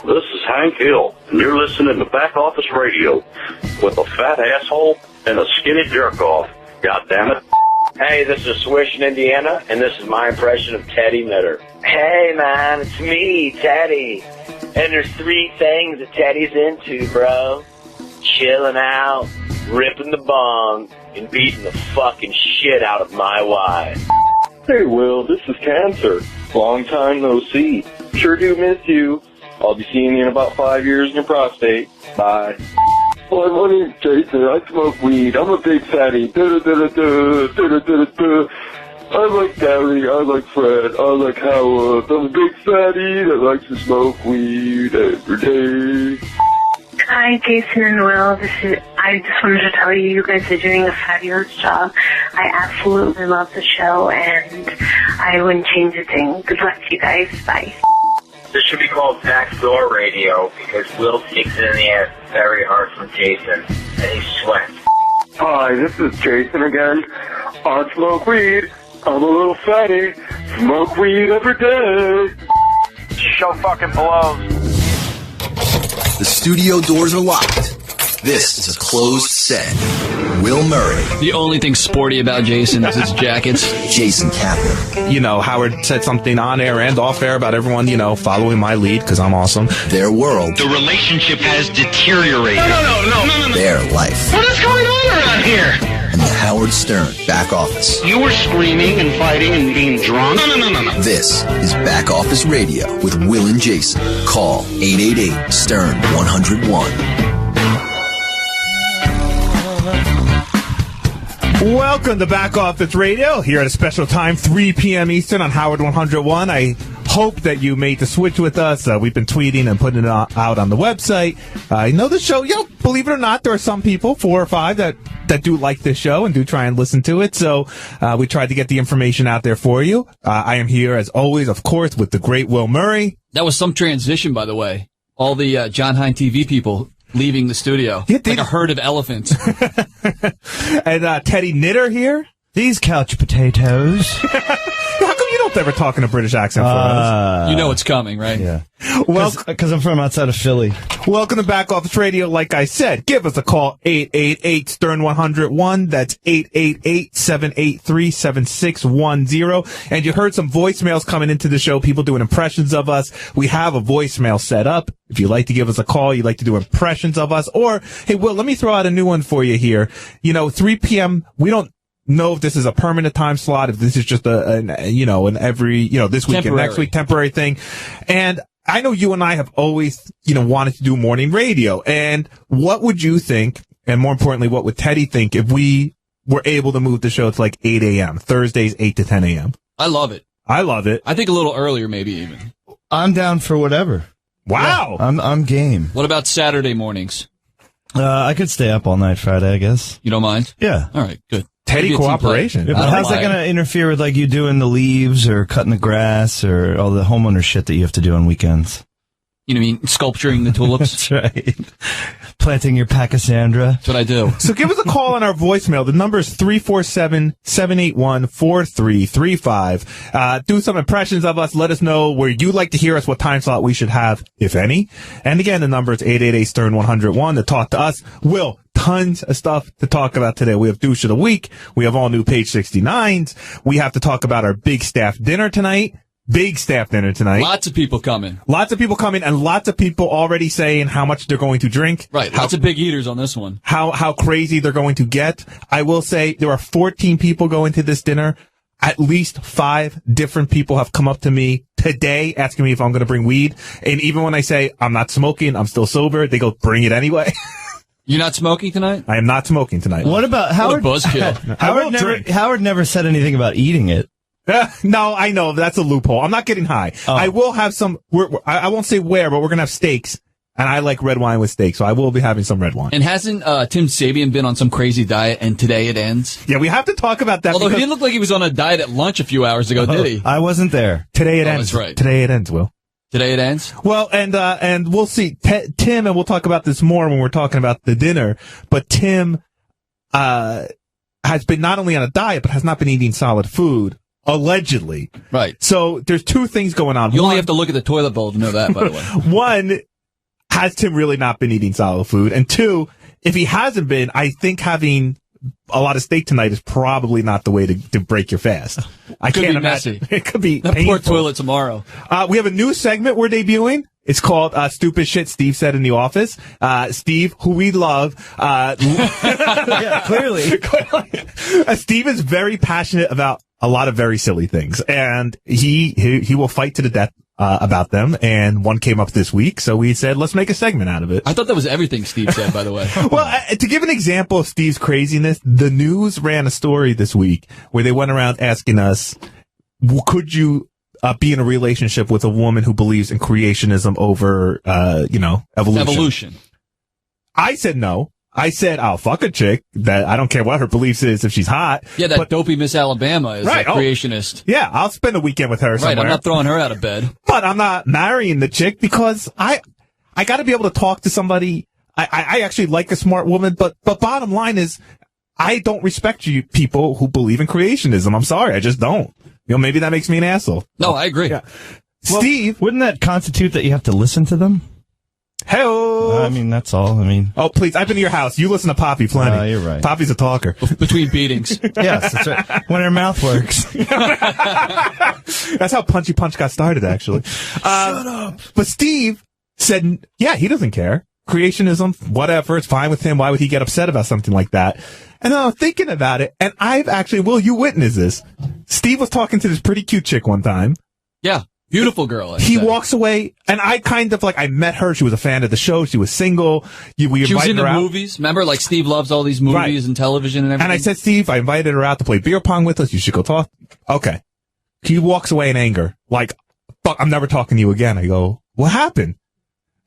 This is Hank Hill, and you're listening to Back Office Radio with a fat asshole and a skinny jerk-off. God damn it. Hey, this is Swish in Indiana, and this is my impression of Teddy Knitter. Hey, man, it's me, Teddy. And there's 3 things that Teddy's into, bro. Chilling out, ripping the bong, and beating the fucking shit out of my wife. Hey, Will, this is Cancer. Long time no see. Sure do miss you. I'll be seeing you in about 5 years in your prostate. Bye. Well, my name's Jason. I smoke weed. I'm a big fatty. I like Gary. I like Fred. I like Howard. I'm a big fatty that likes to smoke weed every day. Hi, Jason and Will. I just wanted to tell you guys are doing a fabulous job. I absolutely love the show, and I wouldn't change a thing. Good luck to you guys. Bye. This should be called Backdoor Radio because Will takes it in the ass very hard from Jason, and he sweats. Hi, this is Jason again. I smoke weed. I'm a little fatty. Smoke weed every day. Show fucking blows. The studio doors are locked. This is a closed set. Will Murray. The only thing sporty about Jason is his jackets. Jason Kaplan. You know, Howard said something on air and off air about everyone, following my lead because I'm awesome. Their world. The relationship has deteriorated. No. Their life. What is going on around here? And the Howard Stern Back Office. You were screaming and fighting and being drunk. No. This is Back Office Radio with Will and Jason. Call 888-STERN-101. Welcome to Back Office Radio here at a special time, 3 p.m. Eastern on Howard 101. I hope that you made the switch with us. We've been tweeting and putting it out on the website. I know the show, believe it or not, there are some people, 4 or 5, that do like this show and do try and listen to it. So we tried to get the information out there for you. I am here, as always, of course, with the great Will Murray. That was some transition, by the way. All the John Hine TV people leaving the studio. Like a herd of elephants. And Teddy Knitter here. These couch potatoes. How come you don't ever talk in a British accent for us? You know it's coming, right? Yeah. Well, because I'm from outside of Philly. Welcome to Back Office Radio. Like I said, give us a call, 888-STERN-101. That's 888-783-7610. And you heard some voicemails coming into the show, people doing impressions of us. We have a voicemail set up. If you'd like to give us a call, you'd like to do impressions of us, or, hey, Will, let me throw out a new one for you here. 3 p.m., we don't know if this is a permanent time slot, if this is just an every, this week and next week temporary thing. And I know you and I have always, wanted to do morning radio. And what would you think, and more importantly, what would Teddy think if we were able to move the show to like 8 a.m., Thursdays, 8 to 10 a.m.? I love it. I love it. I think a little earlier, maybe even. I'm down for whatever. Wow. Yeah, I'm game. What about Saturday mornings? I could stay up all night Friday, I guess. You don't mind? Yeah. All right, good. Teddy cooperation. But how's that going to interfere with you doing the leaves or cutting the grass or all the homeowner shit that you have to do on weekends? You know what I mean? Sculpturing the tulips. That's right. Planting your Pachysandra. That's what I do. So give us a call on our voicemail. The number is 347-781-4335. Do some impressions of us. Let us know where you'd like to hear us, what time slot we should have, if any. And again, the number is 888-STERN-101 to talk to us. Will, tons of stuff to talk about today. We have douche of the week. We have all new page 69s. We have to talk about our big staff dinner tonight. Big staff dinner tonight. Lots of people coming. Lots of people coming, and lots of people already saying how much they're going to drink. Right. Lots of big eaters on this one. How crazy they're going to get. I will say there are 14 people going to this dinner. At least 5 different people have come up to me today asking me if I'm going to bring weed. And even when I say I'm not smoking, I'm still sober, they go, bring it anyway. You're not smoking tonight? I am not smoking tonight. What about Howard? What a buzzkill. Howard never said anything about eating it. No, I know. That's a loophole. I'm not getting high. Oh. I will have some, I won't say where, but we're going to have steaks. And I like red wine with steak, so I will be having some red wine. And hasn't Tim Sabian been on some crazy diet, and today it ends? Yeah, we have to talk about that. Although he didn't look like he was on a diet at lunch a few hours ago, did he? I wasn't there. Today it ends. That's right. Today it ends, Will. Today it ends? Well, and we'll see. Tim, and we'll talk about this more when we're talking about the dinner, but Tim has been not only on a diet, but has not been eating solid food. Allegedly. Right. So there's 2 things going on. You only have to look at the toilet bowl to know that, by the way. One, has Tim really not been eating solid food? And two, if he hasn't been, I think having a lot of steak tonight is probably not the way to break your fast. I Could can't be imagine. messy. It could be That painful. poor toilet tomorrow. We have a new segment we're debuting. It's called Stupid Shit Steve Said in the Office. Steve, who we love. Yeah, clearly. Steve is very passionate about a lot of very silly things. And he will fight to the death about them. And one came up this week. So we said, let's make a segment out of it. I thought that was everything Steve said, by the way. Well, to give an example of Steve's craziness, the news ran a story this week where they went around asking us, could you be in a relationship with a woman who believes in creationism over, evolution? I said no. I said, I'll fuck a chick that I don't care what her beliefs is if she's hot. Yeah, that dopey Miss Alabama is Right, a creationist. Yeah, I'll spend a weekend with her somewhere. Right, I'm not throwing her out of bed. But I'm not marrying the chick because I got to be able to talk to somebody. I actually like a smart woman, but bottom line is I don't respect you people who believe in creationism. I'm sorry, I just don't. Maybe that makes me an asshole. No, I agree. Yeah. Well, Steve, wouldn't that constitute that you have to listen to them? Hello. I mean, that's all. I mean, oh, please, I've been to your house. You listen to Poppy plenty. You're right. Poppy's a talker. Between beatings. Yes, that's right. When her mouth works. That's how Punchy Punch got started, actually. Shut up. But Steve said, yeah, he doesn't care. Creationism, whatever, it's fine with him. Why would he get upset about something like that? And then I'm thinking about it, and I've actually, Will, you witness this. Steve was talking to this pretty cute chick one time. Yeah. Beautiful girl. He walks away, and I kind of I met her. She was a fan of the show. She was single. We she was invited into her out. movies. Remember, Steve loves all these movies Right. and television and everything. And I said, Steve, I invited her out to play beer pong with us. You should go talk. Okay. He walks away in anger. Fuck, I'm never talking to you again. I go, what happened?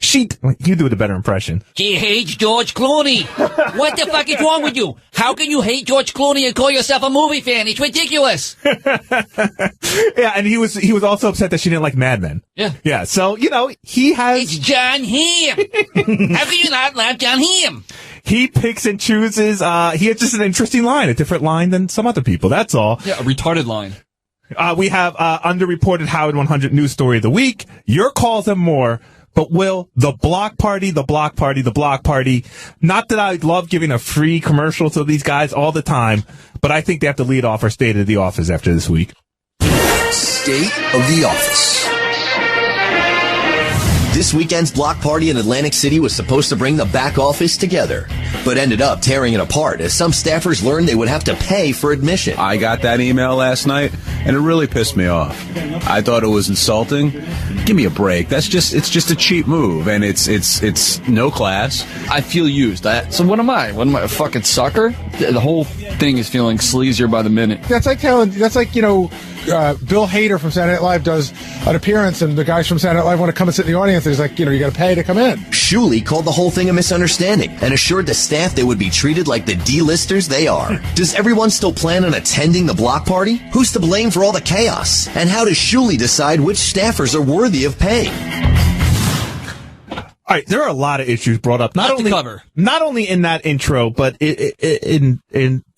You do the better impression. He hates George Clooney. What the fuck is wrong with you? How can you hate George Clooney and call yourself a movie fan? It's ridiculous. Yeah, and he was also upset that she didn't like Mad Men. Yeah. Yeah, so, he has... It's John Hamm. How can you not love John Hamm? He picks and chooses. He has just an interesting line, a different line than some other people. That's all. Yeah, a retarded line. We have underreported Howard 100 news story of the week. Your calls and more. But Will, the block party. Not that I love giving a free commercial to these guys all the time, but I think they have to lead off our State of the Office after this week. State of the Office. This weekend's block party in Atlantic City was supposed to bring the back office together, but ended up tearing it apart as some staffers learned they would have to pay for admission. I got that email last night, and it really pissed me off. I thought it was insulting. Give me a break. It's just a cheap move, and it's no class. I feel used. So what am I? What am I, a fucking sucker? The whole thing is feeling sleazier by the minute. That's like Bill Hader from Saturday Night Live does an appearance, and the guys from Saturday Night Live want to come and sit in the audience. He's like, you got to pay to come in. Shuley called the whole thing a misunderstanding and assured the staff they would be treated like the D-listers they are. Does everyone still plan on attending the block party? Who's to blame for all the chaos? And how does Shuley decide which staffers are worthy of paying? All right, there are a lot of issues brought up. Not only in that intro, but in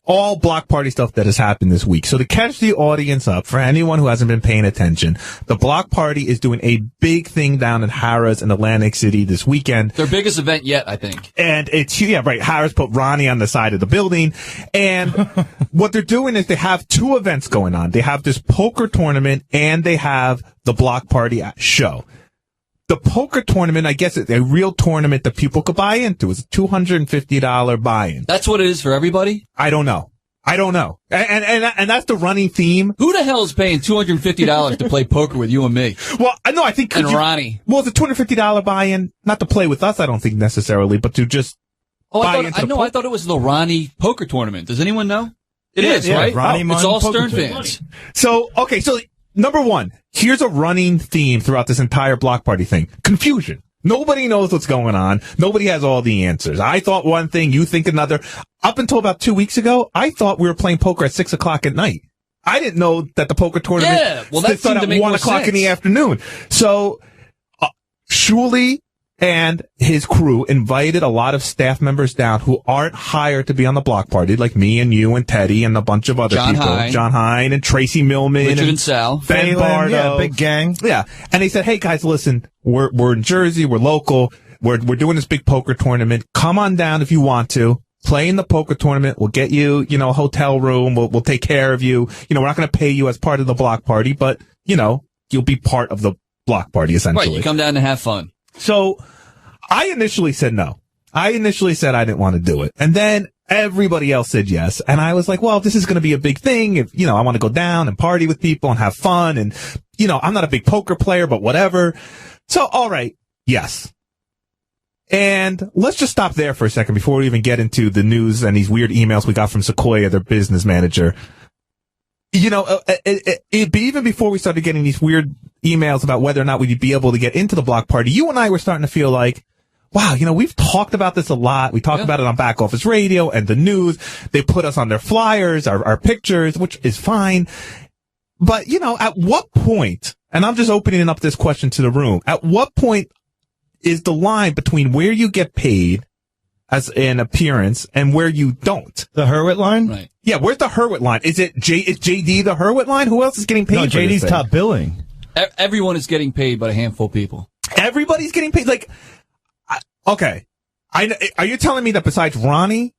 all block party stuff that has happened this week. So to catch the audience up, for anyone who hasn't been paying attention, the block party is doing a big thing down in Harrah's in Atlantic City this weekend. Their biggest event yet, I think. And Harrah's put Ronnie on the side of the building. And what they're doing is they have two events going on. They have this poker tournament and they have the block party show. The poker tournament, I guess, is a real tournament that people could buy into. It's a $250 buy-in. That's what it is for everybody? I don't know. And that's the running theme. Who the hell is paying $250 to play poker with you and me? Well, no, I think... Ronnie. Well, it's a $250 buy-in, not to play with us, I don't think necessarily, but to just buy into the I thought it was the Ronnie poker tournament. Does anyone know? It is, right? Ronnie it's all Stern tournament. fans. So, number one, here's a running theme throughout this entire block party thing. Confusion. Nobody knows what's going on. Nobody has all the answers. I thought one thing, you think another. Up until about 2 weeks ago, I thought we were playing poker at 6 o'clock at night. I didn't know that the poker tournament started at 1 o'clock in the afternoon. So, Shuley and his crew invited a lot of staff members down who aren't hired to be on the block party, like me and you and Teddy and a bunch of other people. John Hine and Tracy Millman. Richard and Sal. Ben Bardo. Yeah, big gang. Yeah. And they said, hey guys, listen, we're in Jersey, we're local. we're doing this big poker tournament. Come on down if you want to. Play in the poker tournament. We'll get you, a hotel room. We'll take care of you. We're not going to pay you as part of the block party, but, you'll be part of the block party, essentially. Right, you come down to have fun. So I initially said no. I initially said I didn't want to do it. And then everybody else said yes. And I was like, well, this is going to be a big thing. If, I want to go down and party with people and have fun. And, I'm not a big poker player, but whatever. So, all right. Yes. And let's just stop there for a second before we even get into the news and these weird emails we got from Sequoia, their business manager. Even before we started getting these weird emails about whether or not we'd be able to get into the block party, you and I were starting to feel like, wow, we've talked about this a lot. We talked about it on Back Office Radio and the news. They put us on their flyers, our pictures, which is fine. But, at what point, and I'm just opening up this question to the room, at what point is the line between where you get paid as an appearance and where you don't? The Hurwitz line? Right. Yeah, where's the Hurwitz line? Is JD the Hurwitz line? Who else is getting paid? No, for JD's this top billing. Everyone is getting paid but a handful of people. Everybody's getting paid? Okay. Are you telling me that besides Ronnie,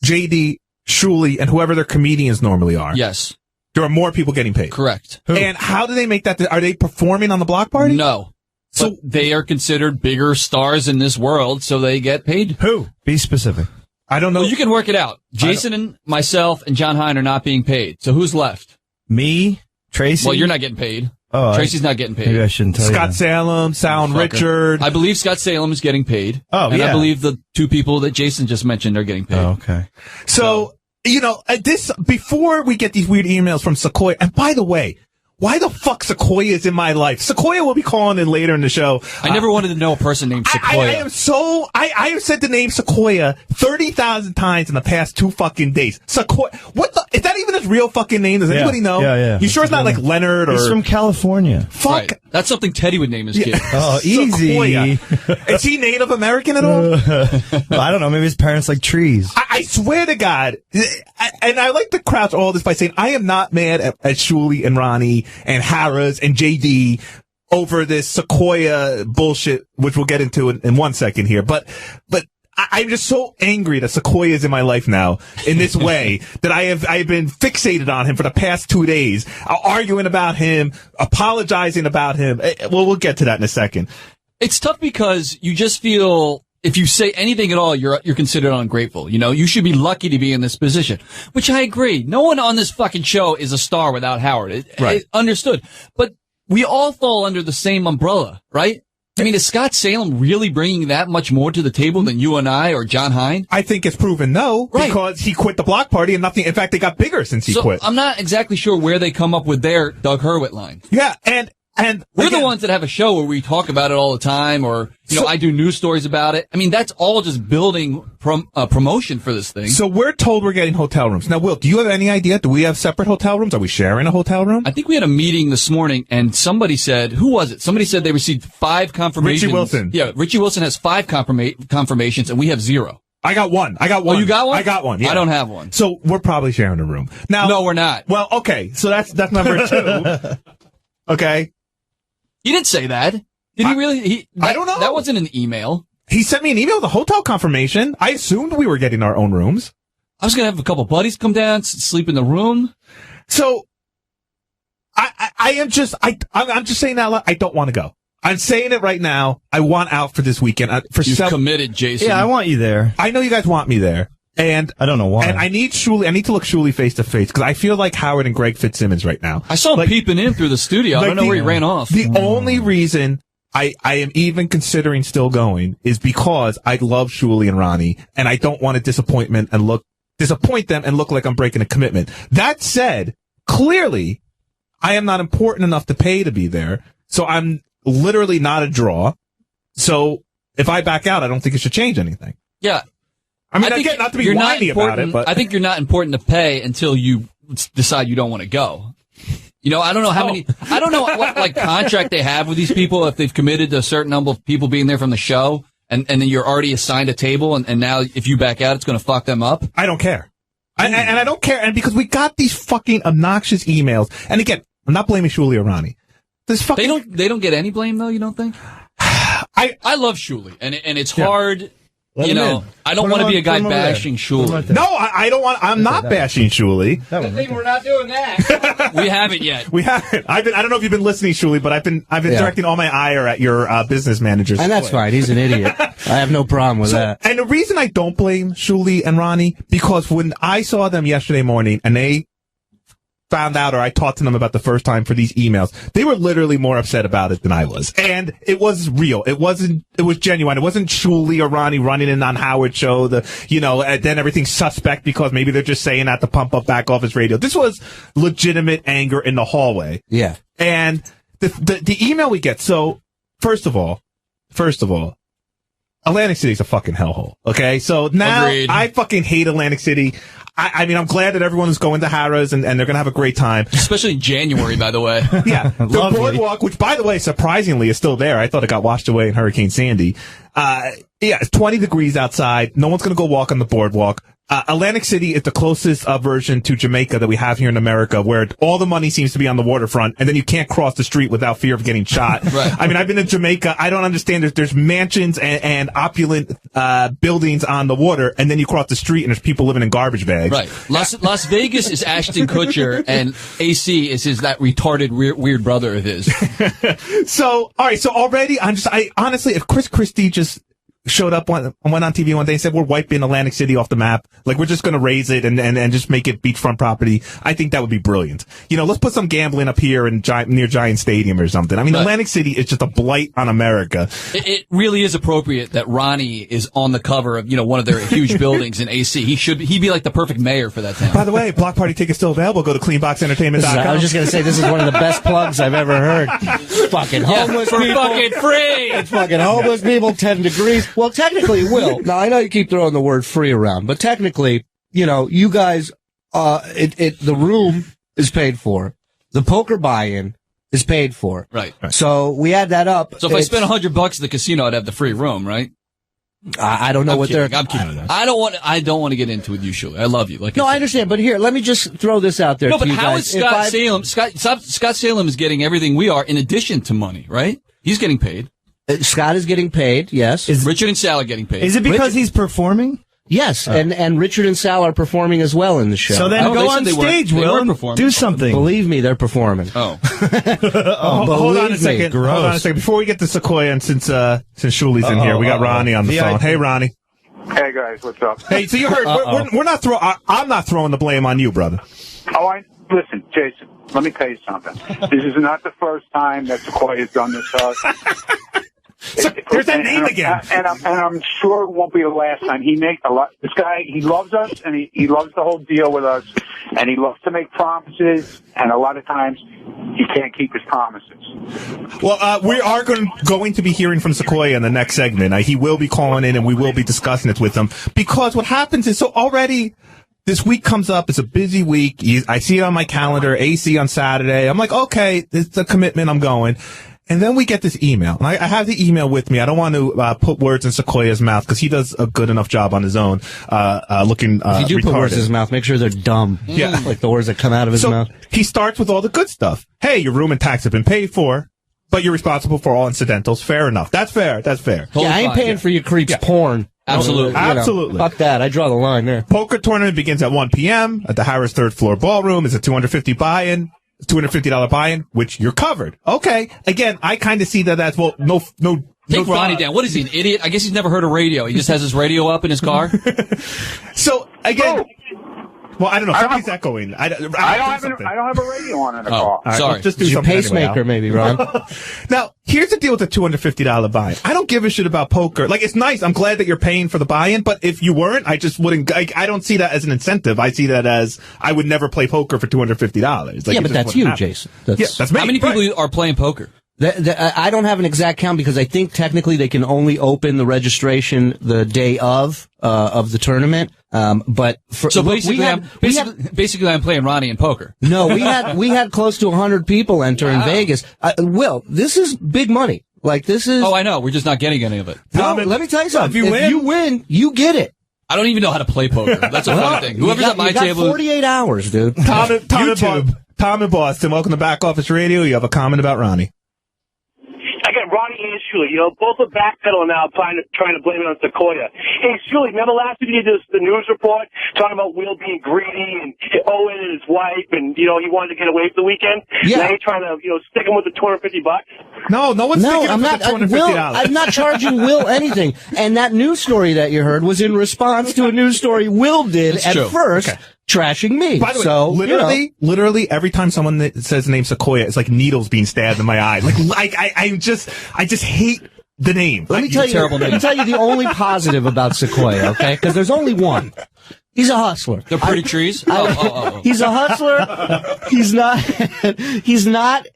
JD, Shuli, and whoever their comedians normally are? Yes. There are more people getting paid? Correct. Who? And how do they make that? Are they performing on the block party? No. So but they are considered bigger stars in this world, so they get paid. Who? Be specific. I don't know. Well, you can work it out. Jason and myself and John Hein are not being paid. So who's left? Me, Tracy. Well, you're not getting paid. Oh, Tracy's not getting paid. Maybe I shouldn't tell Scott you. Salem, Sound Fucker. Richard. I believe Scott Salem is getting paid. Oh, and yeah. I believe the two people that Jason just mentioned are getting paid. Oh, okay. So, before we get these weird emails from Sequoia, and by the way, why the fuck Sequoia is in my life? Sequoia will be calling in later in the show. I never wanted to know a person named Sequoia. I have said the name Sequoia 30,000 times in the past 2 fucking days. Sequoia, is that even his real fucking name? Does anybody know? Yeah. You sure it's not like Leonard or? He's from California. Fuck. Right. That's something Teddy would name his kid. Oh, easy. Sequoia. Is he Native American at all? I don't know. Maybe his parents like trees. I swear to God, and I like to crouch all this by saying I am not mad at Shuli and Ronnie and Harris and JD over this Sequoia bullshit, which we'll get into in 1 second here. But I'm just so angry that Sequoia is in my life now in this way that I've been fixated on him for the past 2 days, arguing about him, apologizing about him. Well, we'll get to that in a second. It's tough because you just feel if you say anything at all, you're considered ungrateful. You should be lucky to be in this position, which I agree. No one on this fucking show is a star without Howard. Right. Understood. But we all fall under the same umbrella, right? I mean, is Scott Salem really bringing that much more to the table than you and I or John Hein? I think it's proven no, right. Because he quit the block party and nothing. In fact, they got bigger since he quit. I'm not exactly sure where they come up with their Doug Hurwitz line. Yeah, and we're the ones that have a show where we talk about it all the time, or I do news stories about it. I mean, that's all just building promotion for this thing. So we're told we're getting hotel rooms. Now, Will, do you have any idea? Do we have separate hotel rooms? Are we sharing a hotel room? I think we had a meeting this morning, and somebody said, who was it? Somebody said they received 5 confirmations. Richie Wilson. Yeah, Richie Wilson has 5 confirmations, and we have 0. I got one. Oh, you got one? I got one. Yeah. I don't have one. So we're probably sharing a room. Now, no, we're not. Well, okay. So that's number 2. Okay. He didn't say that. Did he really? I don't know. That wasn't an email. He sent me an email with a hotel confirmation. I assumed we were getting our own rooms. I was going to have a couple buddies come down, sleep in the room. So I'm just saying that loud. I don't want to go. I'm saying it right now. I want out for this weekend. You've committed, Jason. Yeah, I want you there. I know you guys want me there. And I don't know why. And I need to look Shuli face to face because I feel like Howard and Greg Fitzsimmons right now. I saw him peeping in through the studio. I don't know where he ran off. The only reason I am even considering still going is because I love Shuli and Ronnie, and I don't want to disappoint them and look like I'm breaking a commitment. That said, clearly, I am not important enough to pay to be there, so I'm literally not a draw. So if I back out, I don't think it should change anything. Yeah. I mean, again, not to be whiny about it, but I think you're not important to pay until you decide you don't want to go. I don't know I don't know what contract they have with these people if they've committed to a certain number of people being there from the show, and then you're already assigned a table, and now if you back out, it's going to fuck them up. I don't care. And I don't care, and because we got these fucking obnoxious emails, and again, I'm not blaming Shuli or Ronnie. This fucking they don't get any blame though. You don't think? I love Shuli, and it's hard. Let you him know, in. I don't Put want to him be a on- guy put him over there. bashing Put him right Shuli. there. No, I don't want. I'm not bashing Shuli. We're not doing that. We haven't yet. We haven't. I don't know if you've been listening, Shuli, but I've been directing all my ire at your business managers. And that's fine. He's an idiot. I have no problem with that. And the reason I don't blame Shuli and Ronnie, because when I saw them yesterday morning and they found out, or I talked to them about the first time for these emails, they were literally more upset about it than I was. And it was real. It was genuine. It wasn't Shuli or Ronnie running in on Howard's show, and then everything's suspect because maybe they're just saying that to pump up back office radio. This was legitimate anger in the hallway. Yeah. And the email we get, so first of all, Atlantic City's a fucking hellhole. Okay? So now Agreed. I fucking hate Atlantic City. I mean, I'm glad that everyone is going to Harrah's and they're going to have a great time. Especially in January, by the way. Yeah. The boardwalk, which, by the way, surprisingly is still there. I thought it got washed away in Hurricane Sandy. It's 20 degrees outside. No one's going to go walk on the boardwalk. Atlantic City is the closest version to Jamaica that we have here in America, where all the money seems to be on the waterfront, and then you can't cross the street without fear of getting shot. Right. I mean, I've been to Jamaica. I don't understand. There's mansions and opulent buildings on the water, and then you cross the street and there's people living in garbage bags. Right. Las Vegas is Ashton Kutcher, and AC is that retarded weird brother of his. So, all right. So already, I honestly, if Chris Christie just showed up went on TV one day and said, we're wiping Atlantic City off the map. Like, we're just going to raise it and just make it beachfront property. I think that would be brilliant. Let's put some gambling up here in near Giant Stadium or something. I mean, right. Atlantic City is just a blight on America. It really is appropriate that Ronnie is on the cover of, one of their huge buildings in AC. He'd be like the perfect mayor for that town. By the way, block party tickets still available. Go to cleanboxentertainment.com. I was just going to say, this is one of the best plugs I've ever heard. Fucking homeless for people. fucking free. It's fucking homeless people, 10 degrees. Well, technically, Will. Now, I know you keep throwing the word free around, but technically, you guys, the room is paid for. The poker buy-in is paid for. Right. So we add that up. So if I spend $100 at the casino, I'd have the free room, right? I don't know I'm what kidding. they're. I'm kidding. I don't want to get into it with you, Shuli. I love you. No, I understand, but here, let me just throw this out there. No, to but you how guys. is Scott Salem? Scott Salem is getting everything we are in addition to money, right? He's getting paid. Scott is getting paid. Yes. Richard and Sal are getting paid. Is it because he's performing? Yes, and Richard and Sal are performing as well in the show. So then go on stage, Will, and do something. Believe me, they're performing. Oh. Hold on a second. Hold on a second. Before we get to Sequoia, and since Shuli's in here, we got Ronnie on the phone. Hey, Ronnie. Hey guys, what's up? Hey, so you heard? We're not I'm not throwing the blame on you, brother. Listen, Jason. Let me tell you something. This is not the first time that Sequoia's done this to us. So, there's that name again. And I'm sure it won't be the last time. He makes a lot. This guy, he loves us, and he loves the whole deal with us, and he loves to make promises, and a lot of times he can't keep his promises. Well, we are going to be hearing from Sequoia in the next segment. He will be calling in, and we will be discussing it with him, because what happens is, so already this week comes up. It's a busy week. I see it on my calendar, AC on Saturday. I'm like, okay, it's a commitment. I'm going. And then we get this email. And I have the email with me. I don't want to put words in Sequoia's mouth because he does a good enough job on his own, looking if you do retarded. put words in his mouth, make sure they're dumb. Yeah. Like the words that come out of his mouth. He starts with all the good stuff. Hey, your room and tax have been paid for, but you're responsible for all incidentals. Fair enough. That's fair. That's fair. Totally I ain't paying for your creeps porn. Absolutely. Absolutely. Fuck that. I draw the line there. Poker tournament begins at 1 p.m. at the Harrah's third floor ballroom. It's a $250 buy-in. $250 buy-in, which you're covered. Okay. Again, I kind of see that as, well, no. Take Ronnie down. What is he, an idiot? I guess he's never heard of radio. He just has his radio up in his car. So, again, well, I don't know. Somebody's echoing. I don't have a radio on in the car. Right, sorry. Just do your something pacemaker, anyway, maybe, Ron. Now, here's the deal with the $250 buy-in. I don't give a shit about poker. Like, it's nice. I'm glad that you're paying for the buy-in, but if you weren't, I just wouldn't. I don't see that as an incentive. I see that as I would never play poker for $250. Like, yeah, but that's you, Jason. That's me. How many people are playing poker? I don't have an exact count because I think technically they can only open the registration the day of the tournament. But basically, I'm playing Ronnie in poker. No, we had close to 100 people enter in Vegas. Will, this is big money. Like this is. Oh, I know. We're just not getting any of it. No, let me tell you something. If you win, you get it. I don't even know how to play poker. That's a funny thing. Whoever's at my table. 48 hours, dude. Tom in Boston. Welcome to Back Office Radio. You have a comment about Ronnie. I got Ronnie and Shuli, you know, both are backpedaling now, trying to blame it on Sequoia. Hey, Shuli, remember last week you did the news report talking about Will being greedy and Owen and his wife, and you know he wanted to get away for the weekend. Yeah. Now you're trying to stick him with the $250. No one's sticking I'm him not. with the $250. Will, I'm not charging Will anything. And that news story that you heard was in response to a news story Will did That's at true. first. Okay. Trashing me. By the way, so, literally every time someone says the name Sequoia, it's like needles being stabbed in my eye. Like I just hate the name. Let me tell you the only positive about Sequoia, okay? Because there's only one. He's a hustler. They're pretty trees? He's a hustler. He's not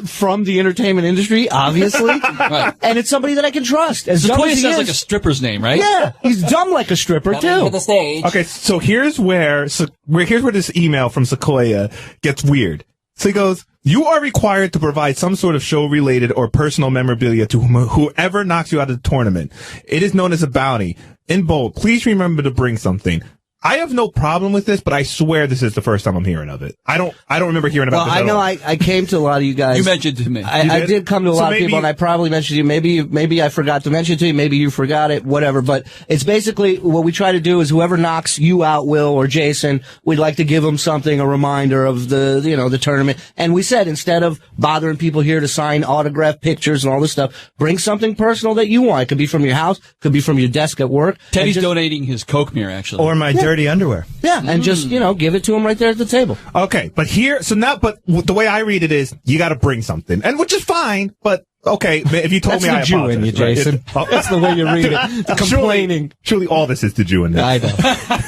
from the entertainment industry, obviously. Right. And it's somebody that I can trust. Sequoia sounds like a stripper's name, right? Yeah. He's dumb like a stripper, too. the stage. Okay, so here's where this email from Sequoia gets weird. So he goes, "You are required to provide some sort of show-related or personal memorabilia to whoever knocks you out of the tournament. It is known as a bounty. In bold, please remember to bring something." I have no problem with this, but I swear this is the first time I'm hearing of it. I don't remember hearing about this at all. I came to a lot of you guys. You mentioned it to me. I did come to a lot of people, and I probably mentioned you. Maybe I forgot to mention it to you. Maybe you forgot it. Whatever. But it's basically what we try to do is whoever knocks you out, Will or Jason, we'd like to give them something, a reminder of the tournament. And we said instead of bothering people here to sign autograph pictures and all this stuff, bring something personal that you want. It could be from your house, could be from your desk at work. Teddy's donating his Coke mirror, actually. Or my dirty underwear. Yeah, and just, give it to him right there at the table. Okay, but the way I read it is, you gotta bring something. And which is fine, but okay, if you told That's me the I Jew apologize. in you, Jason. That's the way you read it. The complaining. Surely all this is the Jew in this. I know.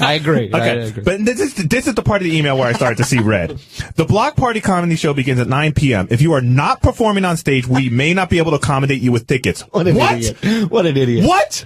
I agree. Okay, I agree. but this is the part of the email where I started to see red. The Block Party comedy show begins at 9 p.m. If you are not performing on stage, we may not be able to accommodate you with tickets. What an idiot. What an idiot. What?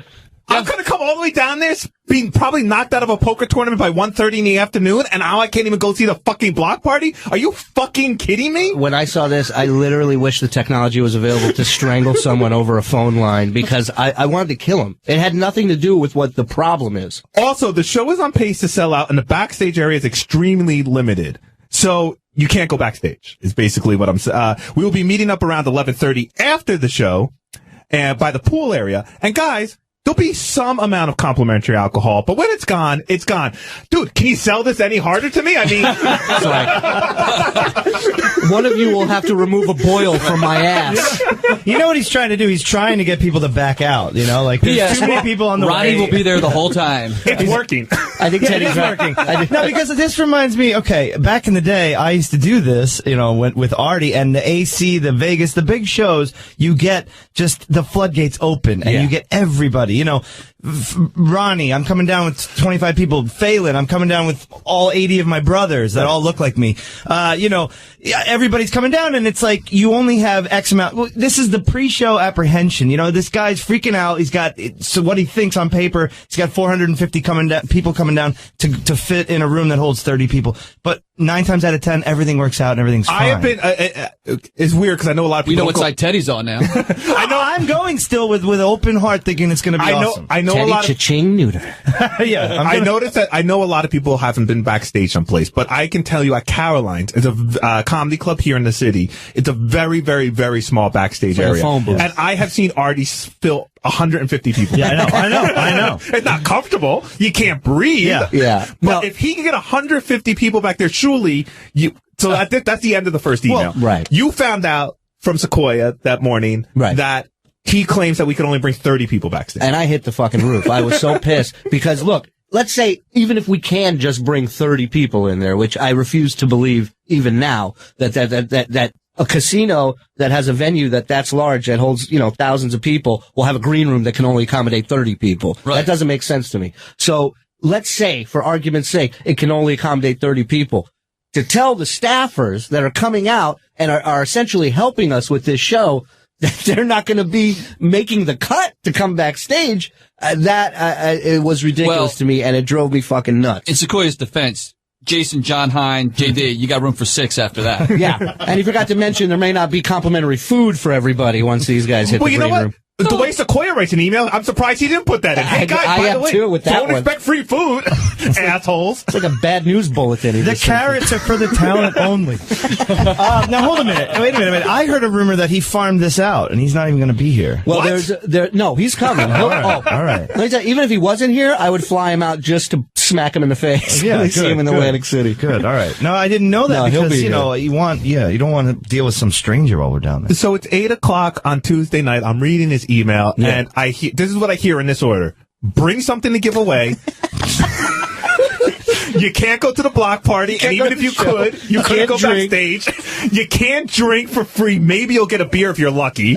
I'm going to come all the way down there, being probably knocked out of a poker tournament by 1:30 in the afternoon, and now I can't even go see the fucking Block Party? Are you fucking kidding me? When I saw this, I literally wish the technology was available to strangle someone over a phone line because I wanted to kill him. It had nothing to do with what the problem is. Also, the show is on pace to sell out, and the backstage area is extremely limited. So you can't go backstage, is basically what I'm saying. We will be meeting up around 11:30 after the show and by the pool area. And guys, there'll be some amount of complimentary alcohol, but when it's gone, it's gone. Dude, can you sell this any harder to me? I mean, one of you will have to remove a boil from my ass. You know what he's trying to do? He's trying to get people to back out. Like there's too many people on the Ronnie way. will be there the whole time. It's working. I think Teddy's working. No, because this reminds me. Okay, back in the day, I used to do this. With Artie and the AC, the Vegas, the big shows. You get just the floodgates open, and you get everybody. Ronnie, I'm coming down with 25 people. Phelan, I'm coming down with all 80 of my brothers that all look like me. Everybody's coming down, and it's like you only have X amount. Well, this is the pre-show apprehension. This guy's freaking out. He's got what he thinks on paper. He's got 450 people coming down to fit in a room that holds 30 people. But 9 times out of 10, everything works out and everything's fine. I have been. It's weird because I know a lot of people. We know what side Teddy's on now. I know. I'm going still with open heart, thinking it's going to be awesome. I know Teddy a lot of cha-ching neuter. Yeah, I noticed that. I know a lot of people haven't been backstage someplace, but I can tell you at Caroline's, it's a comedy club here in the city. It's a very, very, very small backstage area, and I have seen Artie fill 150 people. Yeah, I know. It's not comfortable. You can't breathe. Yeah. But if he can get 150 people back there, surely you. So that's the end of the first email. Well, right. You found out from Sequoia that morning that he claims that we can only bring 30 people backstage. And I hit the fucking roof. I was so pissed because look, let's say even if we can just bring 30 people in there, which I refuse to believe even now that a casino that has a venue that's large, that holds, thousands of people, will have a green room that can only accommodate 30 people. Right. That doesn't make sense to me. So let's say, for argument's sake, it can only accommodate 30 people. To tell the staffers that are coming out and are essentially helping us with this show that they're not going to be making the cut to come backstage, it was ridiculous to me, and it drove me fucking nuts. In Sequoia's defense, Jason, John Hine, JD, you got room for 6 after that. Yeah, and he forgot to mention there may not be complimentary food for everybody once these guys hit the green room. The way Sequoia writes an email, I'm surprised he didn't put that in. Hey guys, I by am the way, too with that don't one. expect free food, assholes. It's like a bad news bulletin. The carrots are for the talent only. Now hold a minute. Wait a minute. I heard a rumor that he farmed this out and he's not even going to be here. Well, no, he's coming. All right. Let me tell you, even if he wasn't here, I would fly him out just to smack him in the face. Yeah, when I see him in Atlantic City. Good. All right. No, I didn't know that No, he'll because be you know you don't want to deal with some stranger while we're down there. So it's 8:00 on Tuesday night. I'm reading his email, and this is what I hear in this order: bring something to give away. You can't go to the block party, and even if you could, you couldn't go backstage. You can't drink for free. Maybe you'll get a beer if you're lucky.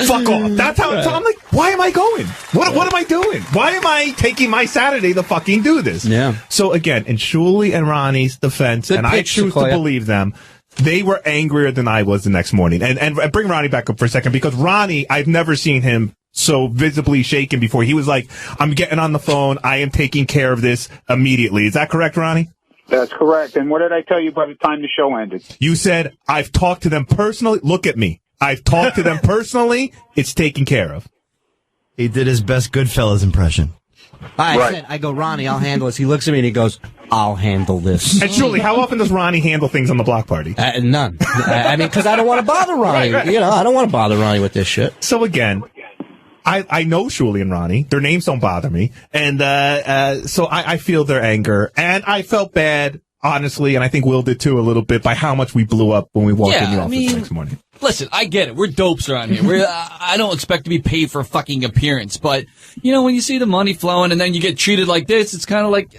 Fuck off. That's how so I'm like, why am I going? What am I doing? Why am I taking my Saturday to fucking do this? Yeah. So again, in Shuli and Ronnie's defense, and I choose to believe them, they were angrier than I was the next morning. And bring Ronnie back up for a second, because Ronnie, I've never seen him so visibly shaken before. He was like, I'm getting on the phone. I am taking care of this immediately. Is that correct, Ronnie? That's correct. And what did I tell you by the time the show ended? You said, I've talked to them personally. Look at me. I've talked to them personally. It's taken care of. He did his best Goodfellas impression. I go, Ronnie, I'll handle this. He looks at me and he goes, I'll handle this. And Julie, how often does Ronnie handle things on the block party? None. I mean, because I don't want to bother Ronnie. Right. You know, I don't want to bother Ronnie with this shit. So again, I know Shuli and Ronnie. Their names don't bother me. And so I feel their anger. And I felt bad, honestly, and I think Will did too a little bit, by how much we blew up when we walked in the office the next morning. Listen, I get it. We're dopes around here. I don't expect to be paid for a fucking appearance. But, you know, when you see the money flowing and then you get treated like this, it's kind of like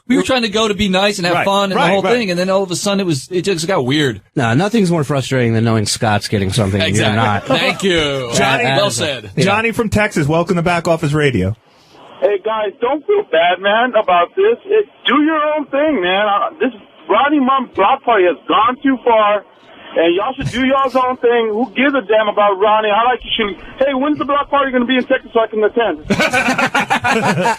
we were trying to go to be nice and have fun and the whole thing. And then all of a sudden it just got weird. No, nothing's more frustrating than knowing Scott's getting something and you're not. Thank you. Johnny, well said. Johnny from Texas, welcome to Back Office Radio. Hey, guys, don't feel bad, man, about this. Do your own thing, man. This Ronnie Mom block party has gone too far. And y'all should do y'all's own thing. Who gives a damn about Ronnie? I like you shooting. Hey, when's the block party going to be in Texas so I can attend?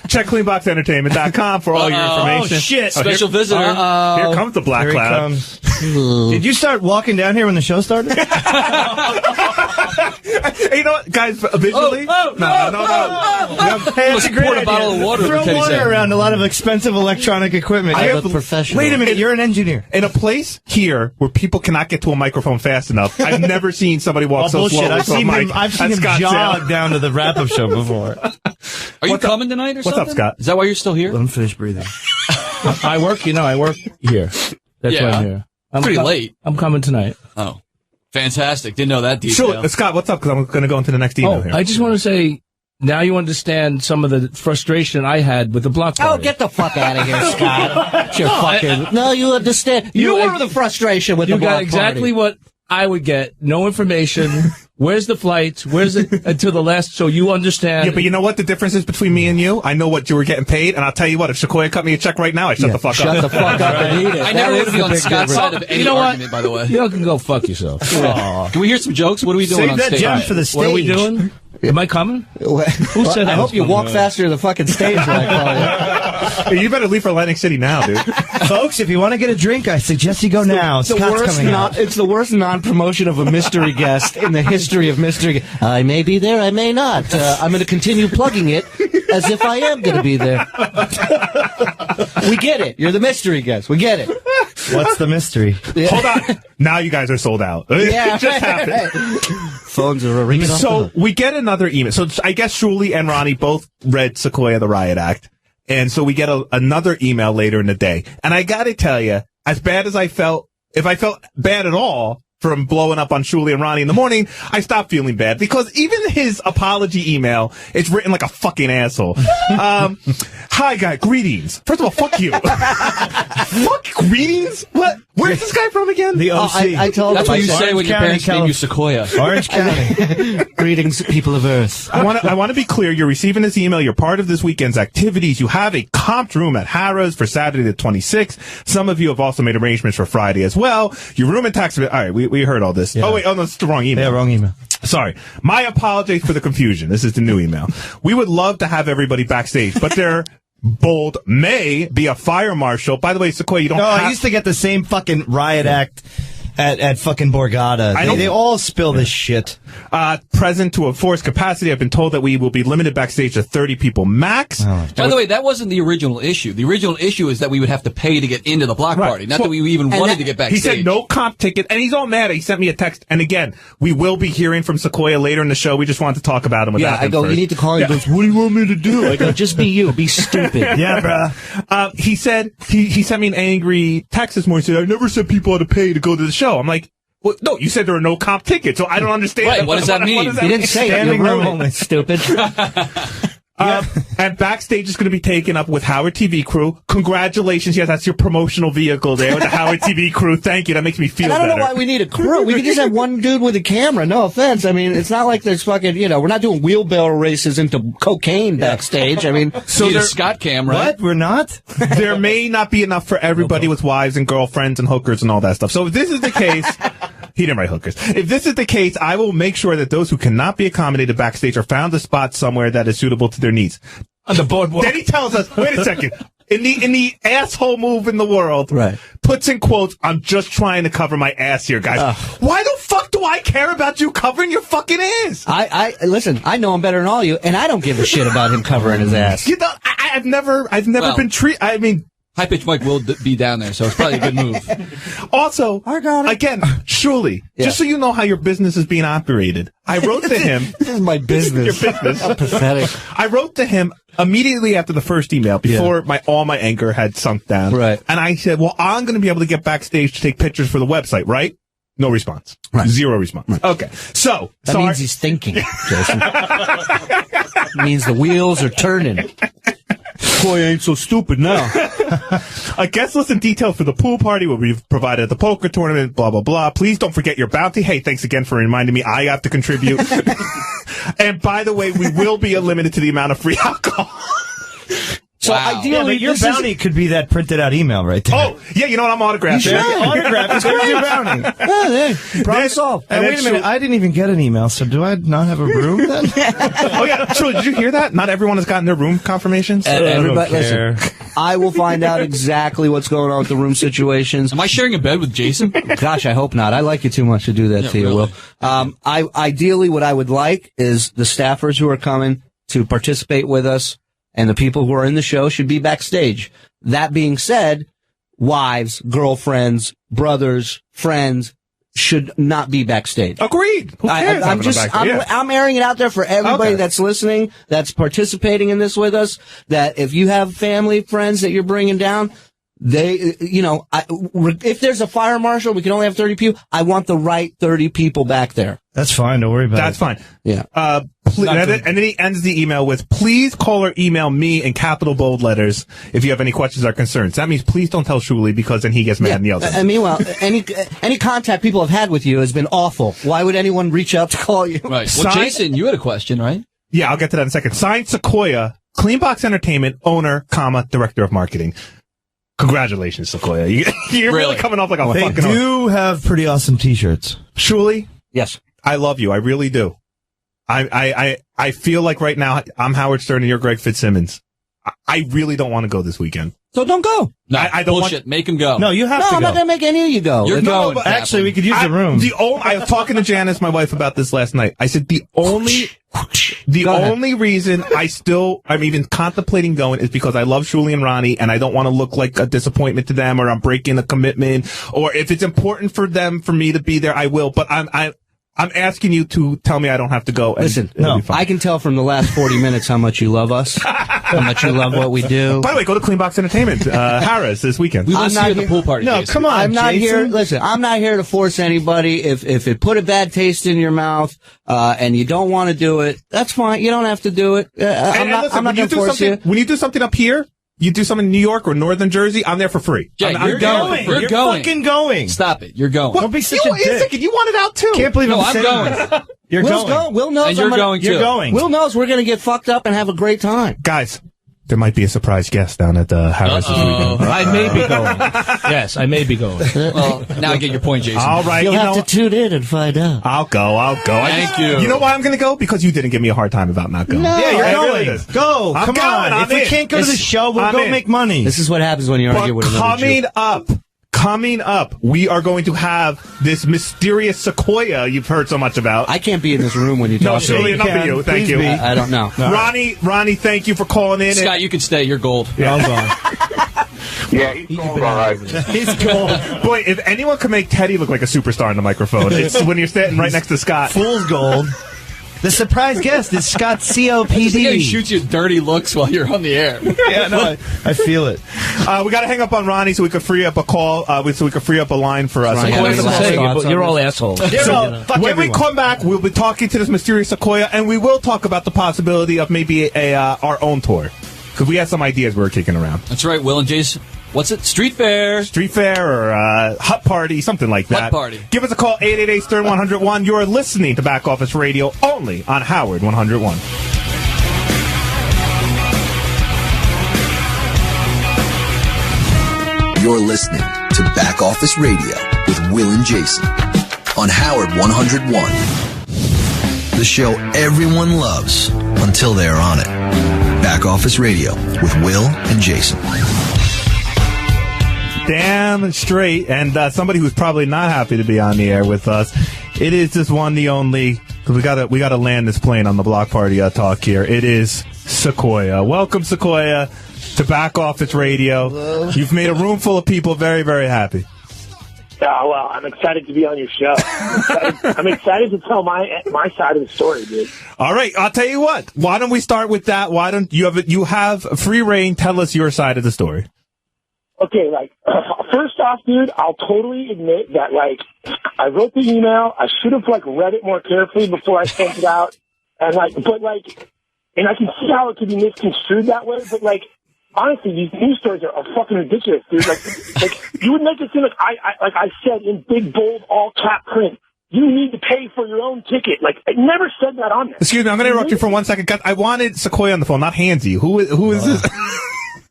Check cleanboxentertainment.com for all your information. Oh, shit. Special visitor. Here comes the black Here he cloud. comes. Did you start walking down here when the show started? Hey, you know what, guys, visually? No. Hey, it's a great pour a idea. bottle of water Throw over Teddy's water head. around a lot of expensive electronic equipment. I have look professional. Wait a minute, you're an engineer. In a place here where people cannot get to a microphone fast enough, I've never seen somebody walk so bullshit. slowly I've to a seen mic. him That's Scott jog Sale. down to the wrap-up show before. Are you coming tonight or What's something? up, Scott? Is that why you're still here? Let him finish breathing. I work here. That's why I'm here. I'm Pretty late. I'm coming tonight. Oh, fantastic. Didn't know that detail. Sure, Scott, what's up? Because I'm going to go into the next email here. I just want to say, now you understand some of the frustration I had with the block party. Oh, get the fuck out of here, Scott. You're fucking... No, you understand. You were the frustration with the You block got exactly party. what I would get. No information. Where's the flights? Where's it until the last? So you understand. Yeah, but you know what the difference is between me and you? I know what you were getting paid, and I'll tell you what, if Sequoia cut me a check right now, I shut the fuck up. Shut the fuck up and eat it. I never want to be on Scott's side of any You know what? argument, by the way. You can go fuck yourself. Can we hear some jokes? What are we doing Save on that stage? gem for the stage. What are we doing? Am I coming? Who said I I was hope you coming? walk faster to the fucking stage when I call you. Hey, you better leave for Atlantic City now, dude. Folks, if you want to get a drink, I suggest you go now. It's the Scott's worst coming out. It's the worst non-promotion of a mystery guest in the history of mystery guests. I may be there, I may not. I'm going to continue plugging it as if I am going to be there. We get it. You're the mystery guest. We get it. What's the mystery? Hold on. Now you guys are sold out. Yeah, It just happened. Phones are ringing off. So we get another email. So I guess Shuli and Ronnie both read Sequoia the Riot Act. And so we get another email later in the day. And I got to tell you, as bad as I felt, if I felt bad at all from blowing up on Shuli and Ronnie in the morning, I stopped feeling bad because even his apology email is written like a fucking asshole. Hi, guy. Greetings. First of all, fuck you. Fuck greetings? What? Where's this guy from again? The OC. I told That's him. what you say Orange when your County, parents name you Sequoia. Orange County. Greetings, people of Earth. I want to be clear. You're receiving this email. You're part of this weekend's activities. You have a comped room at Harrah's for Saturday the 26th. Some of you have also made arrangements for Friday as well. Your room and tax. All right, we heard all this. Yeah. Oh wait, no, it's the wrong email. Yeah, wrong email. Sorry. My apologies for the confusion. This is the new email. We would love to have everybody backstage, but there bold may be a fire marshal. By the way, Sequoia, you don't No, have... I used to get the same fucking Riot Act at fucking Borgata. They all spill this shit. Present to a forced capacity. I've been told that we will be limited backstage to 30 people max. By the way, that wasn't the original issue. The original issue is that we would have to pay to get into the block party, not that we even wanted to get backstage. He said no comp ticket, and he's all mad. He sent me a text. And again, we will be hearing from Sequoia later in the show. We just wanted to talk about him. I go, you need to call him. He goes, what do you want me to do? I go, just be you. Be stupid. Yeah, bruh. He said, he sent me an angry text this morning. He said, I never said people had to pay to go to the show. I'm like, well, no, you said there are no comp tickets, so I don't understand. Right, what does that mean? He didn't say it. You wrote it, stupid. And backstage is going to be taken up with Howard TV crew. Congratulations. Yes, that's your promotional vehicle there with the Howard TV crew. Thank you. That makes me feel better. I don't know why we need a crew. We could just have one dude with a camera. No offense. I mean, it's not like there's fucking, we're not doing wheelbarrow races into cocaine backstage. I mean, so there's Scott camera. What? We're not? There may not be enough for everybody with wives and girlfriends and hookers and all that stuff. So if this is the case, he didn't write hookers. If this is the case, I will make sure that those who cannot be accommodated backstage are found a spot somewhere that is suitable to their needs. On the boardwalk. Then he tells us, wait a second, in the asshole move in the world, right? Puts in quotes, I'm just trying to cover my ass here, guys. Why the fuck do I care about you covering your fucking ass? I listen, I know him better than all you, and I don't give a shit about him covering his ass. I've never been treated, I mean, High Pitch Mike will be down there, so it's probably a good move. Also, again, Shuli, just so you know how your business is being operated, I wrote to him. This is my business. Your business. How pathetic. I wrote to him immediately after the first email, before all my anger had sunk down. Right. And I said, well, I'm going to be able to get backstage to take pictures for the website, right? No response. Right. Zero response. Right. Okay. So. That means he's thinking, Jason. Means the wheels are turning. Boy, ain't so stupid now. A guest list and detail for the pool party will be provided at the poker tournament, blah, blah, blah. Please don't forget your bounty. Hey, thanks again for reminding me I have to contribute. And by the way, we will be limited to the amount of free alcohol. So ideally, your bounty could be that printed out email right there. Oh, yeah, you know what? I'm autographed. Autograph is your bounty. Problem solved. And wait a minute, I didn't even get an email, so do I not have a room then? Oh, yeah. Truly, did you hear that? Not everyone has gotten their room confirmations. Everybody, listen, I will find out exactly what's going on with the room situations. Am I sharing a bed with Jason? Gosh, I hope not. I like you too much to do that to you, really. Will. Ideally, what I would like is the staffers who are coming to participate with us and the people who are in the show should be backstage. That being said, wives, girlfriends, brothers, friends should not be backstage. Agreed. Who cares? I'm airing it out there for everybody that's listening, that's participating in this with us, that if you have family, friends that you're bringing down, if there's a fire marshal, we can only have 30 people. I want the right 30 people back there. That's fine. Don't worry about it. That's fine. Yeah. And then he ends the email with, please call or email me in capital bold letters if you have any questions or concerns. That means please don't tell Shuli, because then he gets mad and yells at me. And meanwhile, any contact people have had with you has been awful. Why would anyone reach out to call you? Right. Well, Jason, you had a question, right? Yeah, I'll get to that in a second. Signed, Sequoia, Cleanbox Entertainment, owner, director of marketing. Congratulations, Sequoia. You're really coming off like a fucking... They do have pretty awesome t-shirts. Shuli? Yes. I love you. I really do. I feel like right now I'm Howard Stern and you're Greg Fitzsimmons. I really don't want to go this weekend. So don't go. No, I don't bullshit. Make him go. No, you have to go. I'm not going to make any of you go. You're going. But actually, we could use the room. I was talking to Janice, my wife, about this last night. I said the only reason I'm even contemplating going is because I love Shuli and Ronnie, and I don't want to look like a disappointment to them, or I'm breaking a commitment, or if it's important for me to be there, I will. But I'm asking you to tell me I don't have to go. Listen, no, I can tell from the last 40 minutes how much you love us, how much you love what we do. By the way, go to Cleanbox Entertainment, Harris, this weekend. We will see you at the pool party. No, Jason. come on, I'm not Jason. here. Listen, I'm not here to force anybody. If it put a bad taste in your mouth, and you don't want to do it, that's fine. You don't have to do it. I'm not going to force you. When you do something up here, you do something in New York or Northern Jersey, I'm there for free. Jay, I'm you're going. You're fucking going. Stop it. You're going. Don't be such a dick. You want it out too. Can't believe I'm going. You're Will's going. Will knows and you're going too. You're going. Will knows we're going to get fucked up and have a great time. Guys, there might be a surprise guest down at the Harris this weekend. I may be going. Yes, I may be going. Well, now I get your point, Jason. All right. You'll have to tune in and find out. I'll go. Thank you. You know why I'm going to go? Because you didn't give me a hard time about not going. No. Yeah, you're Really going. is. Go. I'm Come going. on. I'm If we in. can't go to the show, we'll go make money. This is what happens when you argue with another Jew. coming up, we are going to have this mysterious Sequoia you've heard so much about. I can't be in this room when you talk to me. No, not for you. Thank you. I don't know. Ronnie, thank you for calling in. Scott, you can stay. You're gold. Yeah. Yeah, he's gold, all right. He's gold. Boy, if anyone can make Teddy look like a superstar on the microphone, it's when you're standing right next to Scott. Fool's gold. The surprise guest is Scott COPD. He shoots you dirty looks while you're on the air. Yeah, no, I feel it. We got to hang up on Ronnie so we could free up a call, so we could free up a line for us. You're all assholes. When we come back, we'll be talking to this mysterious Sequoia, and we will talk about the possibility of maybe our own tour. Because we had some ideas we were kicking around. That's right, Will and Jason. What's it? Street Fair or Hut Party, something like that. Hut Party. Give us a call, 888-STERN-101. You're listening to Back Office Radio only on Howard 101. You're listening to Back Office Radio with Will and Jason on Howard 101. The show everyone loves until they're on it. Back Office Radio with Will and Jason. Damn straight, and somebody who's probably not happy to be on the air with us. It is this one, the only, because we gotta land this plane on the block party talk here. It is Sequoia. Welcome, Sequoia, to Back Office Radio. Hello. You've made a room full of people very, very happy. Oh, well, I'm excited to be on your show. I'm excited to tell my side of the story, dude. All right, I'll tell you what. Why don't we start with that? Why don't you have free reign? Tell us your side of the story. Okay, first off, dude, I'll totally admit that, I wrote the email. I should have, read it more carefully before I sent it out. And, and I can see how it could be misconstrued that way, but, honestly, these news stories are fucking ridiculous, dude. You would make it seem like I said in big, bold, all-cap print, you need to pay for your own ticket. I never said that on there. Excuse me, I'm going to interrupt you for 1 second. I wanted Sequoia on the phone, not Hansy. Who is this?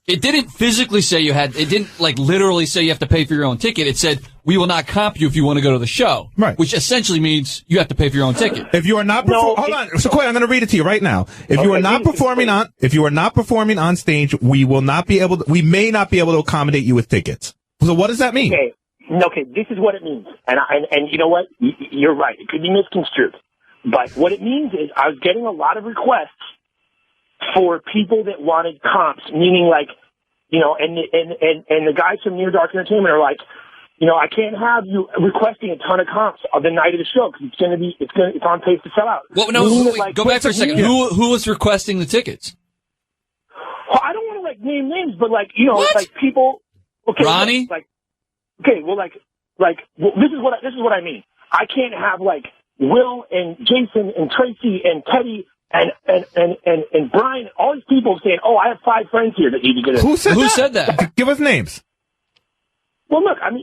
It didn't physically say you had, it didn't literally say you have to pay for your own ticket. It said, we will not comp you if you want to go to the show. Right. Which essentially means you have to pay for your own ticket. If you are not, hold on, Sequoia, I'm going to read it to you right now. If you are not performing on stage, we may not be able to accommodate you with tickets. So what does that mean? Okay, this is what it means. And you know what? You're right. It could be misconstrued. But what it means is I was getting a lot of requests for people that wanted comps, meaning and the guys from Near Dark Entertainment are I can't have you requesting a ton of comps on the night of the show because it's on pace to sell out. Well, no, go back for a second. Who was requesting the tickets? Well, I don't want to name names, but people. Okay, Ronnie. This is what I mean. I can't have Will and Jason and Tracy and Teddy and Brian, all these people saying, "Oh, I have 5 friends here that need to get in." Who said that? Give us names. Well, look, I'm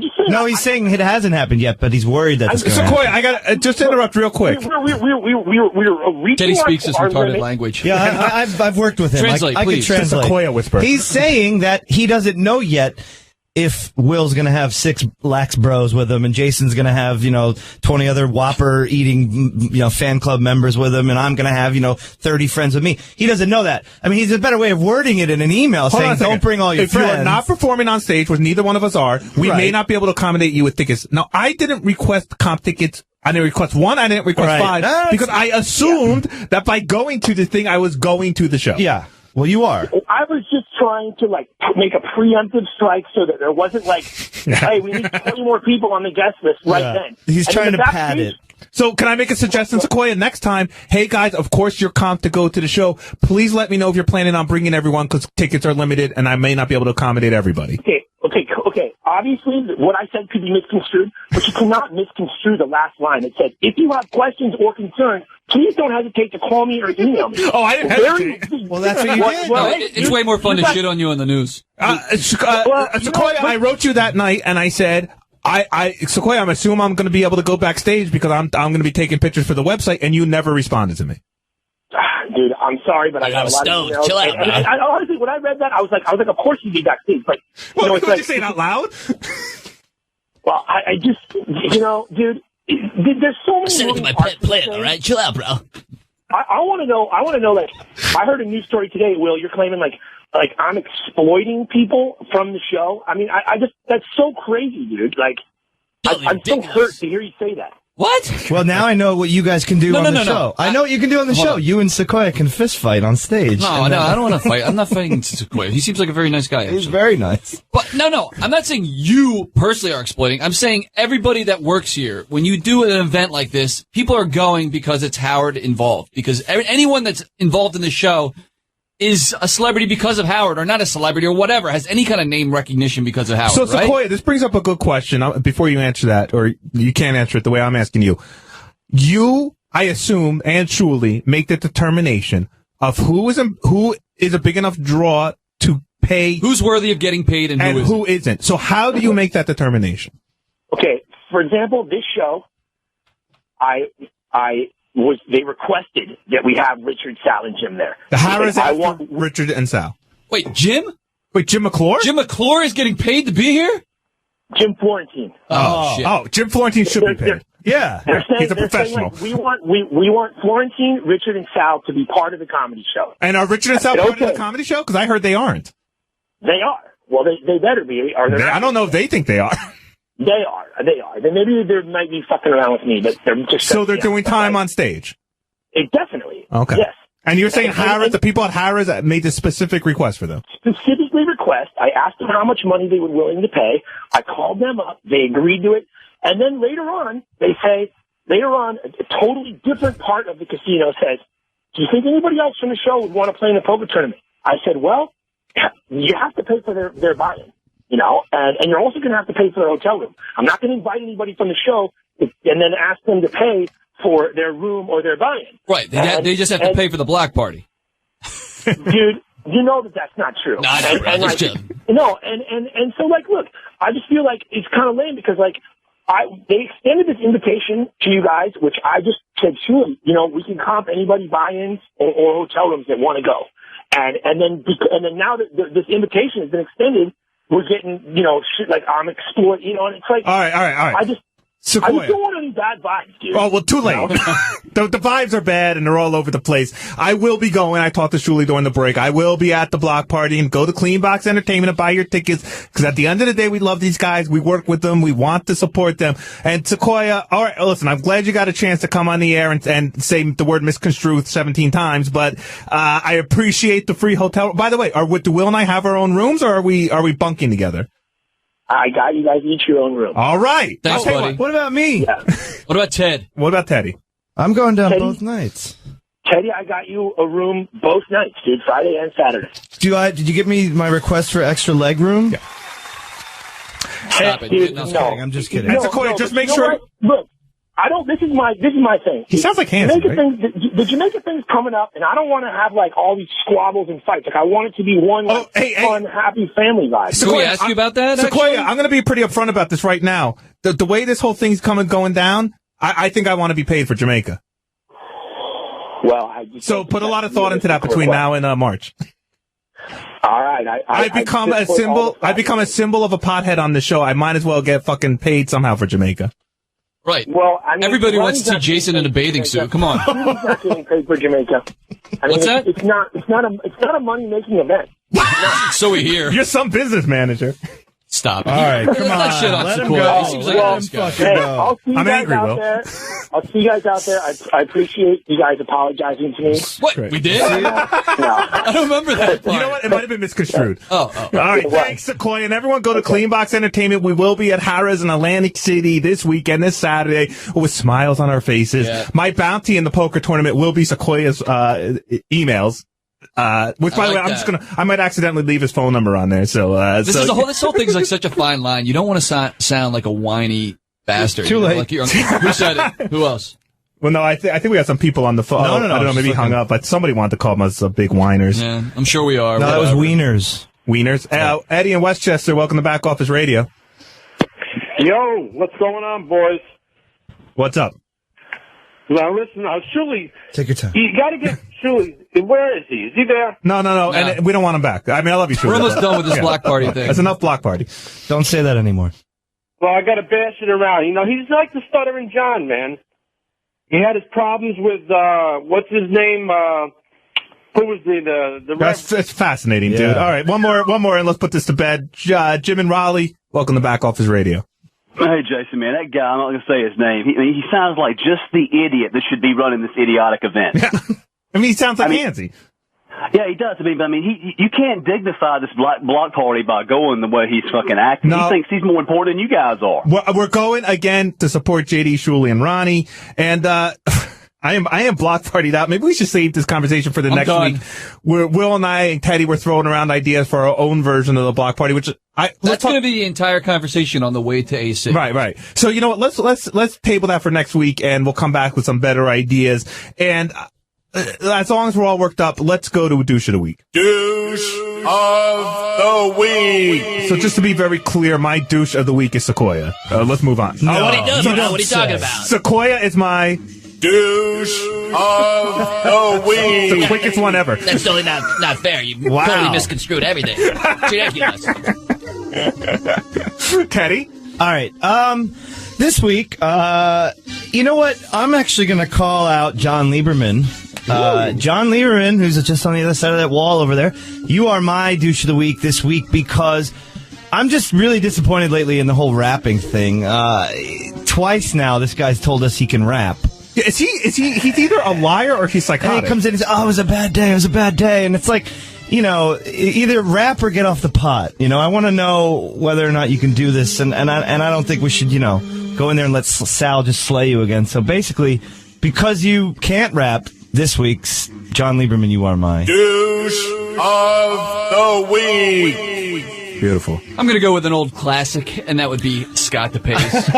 just saying. No, he's saying it hasn't happened yet, but he's worried that it's going to happen. Sequoia, I got to just interrupt real quick. We're Teddy speaks this retarded language. Yeah, I've worked with him. Translate, I please. can translate. Sequoia whisper. He's saying that he doesn't know yet if Will's going to have 6 lax bros with him and Jason's going to have, 20 other Whopper eating, fan club members with him and I'm going to have, 30 friends with me. He doesn't know that. I mean, he's a better way of wording it in an email saying, don't bring all your friends. If you are not performing on stage, which neither one of us are, we may not be able to accommodate you with tickets. Now, I didn't request comp tickets. I didn't request 1. I didn't request 5 because I assumed that by going to the thing, I was going to the show. Yeah. Well, you are. I was just trying to make a preemptive strike so that there wasn't hey, we need 20 more people on the guest list then. He's trying to pad it. So can I make a suggestion, Sequoia? Next time, hey guys, of course you're comped to go to the show. Please let me know if you're planning on bringing everyone because tickets are limited and I may not be able to accommodate everybody. Okay. Obviously, what I said could be misconstrued, but you cannot misconstrue the last line. It said, if you have questions or concerns, please don't hesitate to call me or email me. Oh, I didn't hesitate. Well, that's what you did. It's way more fun to shit on you on the news. Sequoia, I wrote you that night and I said, Sequoia, I'm assuming I'm going to be able to go backstage because I'm going to be taking pictures for the website, and you never responded to me. Dude, I'm sorry, but I got a lot of emails. Chill out, and I honestly, when I read that, I was like, of course you'd be backstage. But what did you say it out loud? Well, I just, dude, there's so many. Send it to my pet plant, all right? Chill out, bro. I want to know, I heard a news story today, Will, you're claiming like I'm exploiting people from the show. I mean, I just, that's so crazy, dude. Like, I'm so hurt to hear you say that. What? Well, now I know what you guys can do on the show. No. I know what you can do on the show. You and Sequoia can fist fight on stage. No, I don't want to fight. I'm not fighting Sequoia. He seems like a very nice guy. Actually. He's very nice. But no, I'm not saying you personally are exploiting. I'm saying everybody that works here, when you do an event like this, people are going because it's Howard involved. Because anyone that's involved in the show is a celebrity because of Howard, or not a celebrity, or whatever, has any kind of name recognition because of Howard, So, right? Sequoia, this brings up a good question. Before you answer that, or you can't answer it the way I'm asking you. You, I assume, and truly make the determination of who is a big enough draw to pay. Who's worthy of getting paid and who isn't. So how do you make that determination? Okay, for example, this show, they requested that we have Richard, Sal, and Jim there. The Harris after Richard and Sal. Wait, Jim? Wait, Jim McClure? Jim McClure is getting paid to be here? Jim Florentine. Oh, shit. Oh, Jim Florentine should be paid. Yeah, he's a professional. Like, we want Florentine, Richard, and Sal to be part of the comedy show. And are Richard and Sal part of the comedy show? Because I heard they aren't. They are. Well, they better be. I don't know if they think they are. They are. Then maybe they might be fucking around with me, but they're just... So they're doing time on stage? Definitely. Okay. Yes. And you're saying Harris, the people at Harris made this specific request for them? Specifically request. I asked them how much money they were willing to pay. I called them up. They agreed to it. And then later on, they say, a totally different part of the casino says, do you think anybody else from the show would want to play in the poker tournament? I said, well, you have to pay for their buy-in, you know, and you're also going to have to pay for their hotel room. I'm not going to invite anybody from the show and then ask them to pay for their room or their buy-in. Right. They just have to pay for the block party. Dude, you know that's not true. No, and so, like, look, I just feel like it's kind of lame because, like, they extended this invitation to you guys, which I just said, sure, you know, we can comp anybody buy-ins or hotel rooms that want to go. And then now that this invitation has been extended, we're getting, you know, shit like I'm exploiting, you know, and it's like, all right. I just don't want any bad vibes, dude. Oh, well, too late. The vibes are bad and they're all over the place. I will be going. I talked to Shuli during the break. I will be at the block party and go to Clean Box Entertainment and buy your tickets. Because at the end of the day, we love these guys. We work with them. We want to support them. And Sequoia, all right, listen, I'm glad you got a chance to come on the air and say the word misconstrued 17 times. But I appreciate the free hotel. By the way, do Will and I have our own rooms or are we bunking together? I got you guys each your own room. All right. Thanks, buddy. What about me? Yeah. What about Ted? What about Teddy? I'm going down Teddy? both nights. Teddy, I got you a room both nights, dude, Friday and Saturday. Did you give me my request for extra leg room? Yeah. Stop it. Dude, No. I'm just kidding. And Sequoia, just make sure. Look, this is my thing. He sounds like Hanson, right? The Jamaica thing's coming up, and I don't want to have, like, all these squabbles and fights. Like, I want it to be one fun, happy family vibe. Can we ask you about that, Sequoia, actually? I'm going to be pretty upfront about this right now. The way this whole thing's going down, I think I want to be paid for Jamaica. Well, so put a lot of thought into that between now and March. All right. I become a symbol of a pothead on the show. I might as well get fucking paid somehow for Jamaica. Right. Well, I mean, everybody wants to see Jason in a bathing suit. Come on. He's not getting paid for Jamaica. I mean, What's that? It's not a money making event. So we hear. You're some business manager. Stop. All right, come on. Not shit on Let him Sequoia. go. He seems like a nice guy. Hey, I'll see you I'm guys angry, out Will. there. I'll see you guys out there. I appreciate you guys apologizing to me. What? We did? No. I don't remember that part. You know what? It might have been misconstrued. Oh. All right, thanks, Sequoia. And everyone go to Clean Box Entertainment. We will be at Harrah's in Atlantic City this weekend, this Saturday, with smiles on our faces. Yeah. My bounty in the poker tournament will be Sequoia's emails. Which, by the way, I might accidentally leave his phone number on there. So, this whole thing is like such a fine line. You don't want to sound like a whiny bastard. Too late. Like who said it? Who else? Well, no, I think we got some people on the phone. No, I don't know, maybe he hung up, but somebody wanted to call us big whiners. Yeah, I'm sure we are. No, that was Wieners. Wieners. Eddie in Westchester, welcome to Back Office Radio. Yo, what's going on, boys? What's up? Now, listen, Shuli. Take your time. You got to get Shuli. Where is he? Is he there? No. And we don't want him back. I mean, I love you, Shuli. We're almost done with this block party thing. That's enough block party. Don't say that anymore. Well, I got to bash it around. You know, he's like the stuttering John, man. He had his problems with, what's his name? Who was the That's fascinating, dude. All right, one more, and let's put this to bed. Jim and Raleigh, welcome to Back Office Radio. Hey, Jason, man, that guy, I'm not going to say his name. He sounds like just the idiot that should be running this idiotic event. I mean, he sounds like Hansi. Yeah, he does. You can't dignify this block party by going the way he's fucking acting. No. He thinks he's more important than you guys are. We're going again to support JD, Shuli, and Ronnie, and I am block partied out. Maybe we should save this conversation for the next week. Where Will and I and Teddy were throwing around ideas for our own version of the block party, which that's going to be the entire conversation on the way to AC. Right. So you know what? Let's table that for next week, and we'll come back with some better ideas. And as long as we're all worked up, let's go to a douche of the week. Douche of the week. So just to be very clear, my douche of the week is Sequoia. Let's move on. No, what are you talking about? Sequoia is my douche of the week. It's the quickest one ever. That's totally not fair. You totally misconstrued everything. It's ridiculous. Teddy? All right. This week, you know what? I'm actually going to call out John Lieberman. John Lieberman, who's just on the other side of that wall over there. You are my douche of the week this week because I'm just really disappointed lately in the whole rapping thing. Twice now, this guy's told us he can rap. Yeah, he's either a liar or he's psychotic. And he comes in and says, it was a bad day. And it's like, you know, either rap or get off the pot. You know, I want to know whether or not you can do this. And I don't think we should, you know, go in there and let Sal just slay you again. So basically, because you can't rap, this week's John Lieberman, you are my douche of the week. Beautiful. I'm going to go with an old classic, and that would be Scott DePace.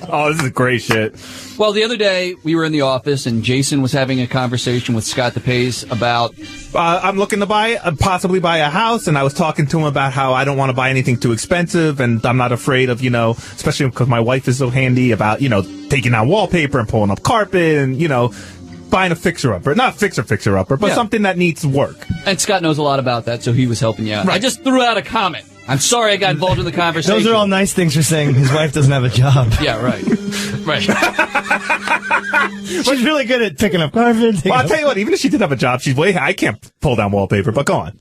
Oh, this is great shit. Well, the other day, we were in the office, and Jason was having a conversation with Scott DePace about... I'm looking to possibly buy a house, and I was talking to him about how I don't want to buy anything too expensive, and I'm not afraid of, you know, especially because my wife is so handy about, you know, taking out wallpaper and pulling up carpet and, you know, buying a fixer-upper. Not fixer-upper, but something that needs work. And Scott knows a lot about that, so he was helping you out. Right. I just threw out a comment. I'm sorry I got involved in the conversation. Those are all nice things for saying his wife doesn't have a job. Yeah, right. She's really good at picking up carpet. Well, I'll tell you what, even if she did have a job, I can't pull down wallpaper, but go on.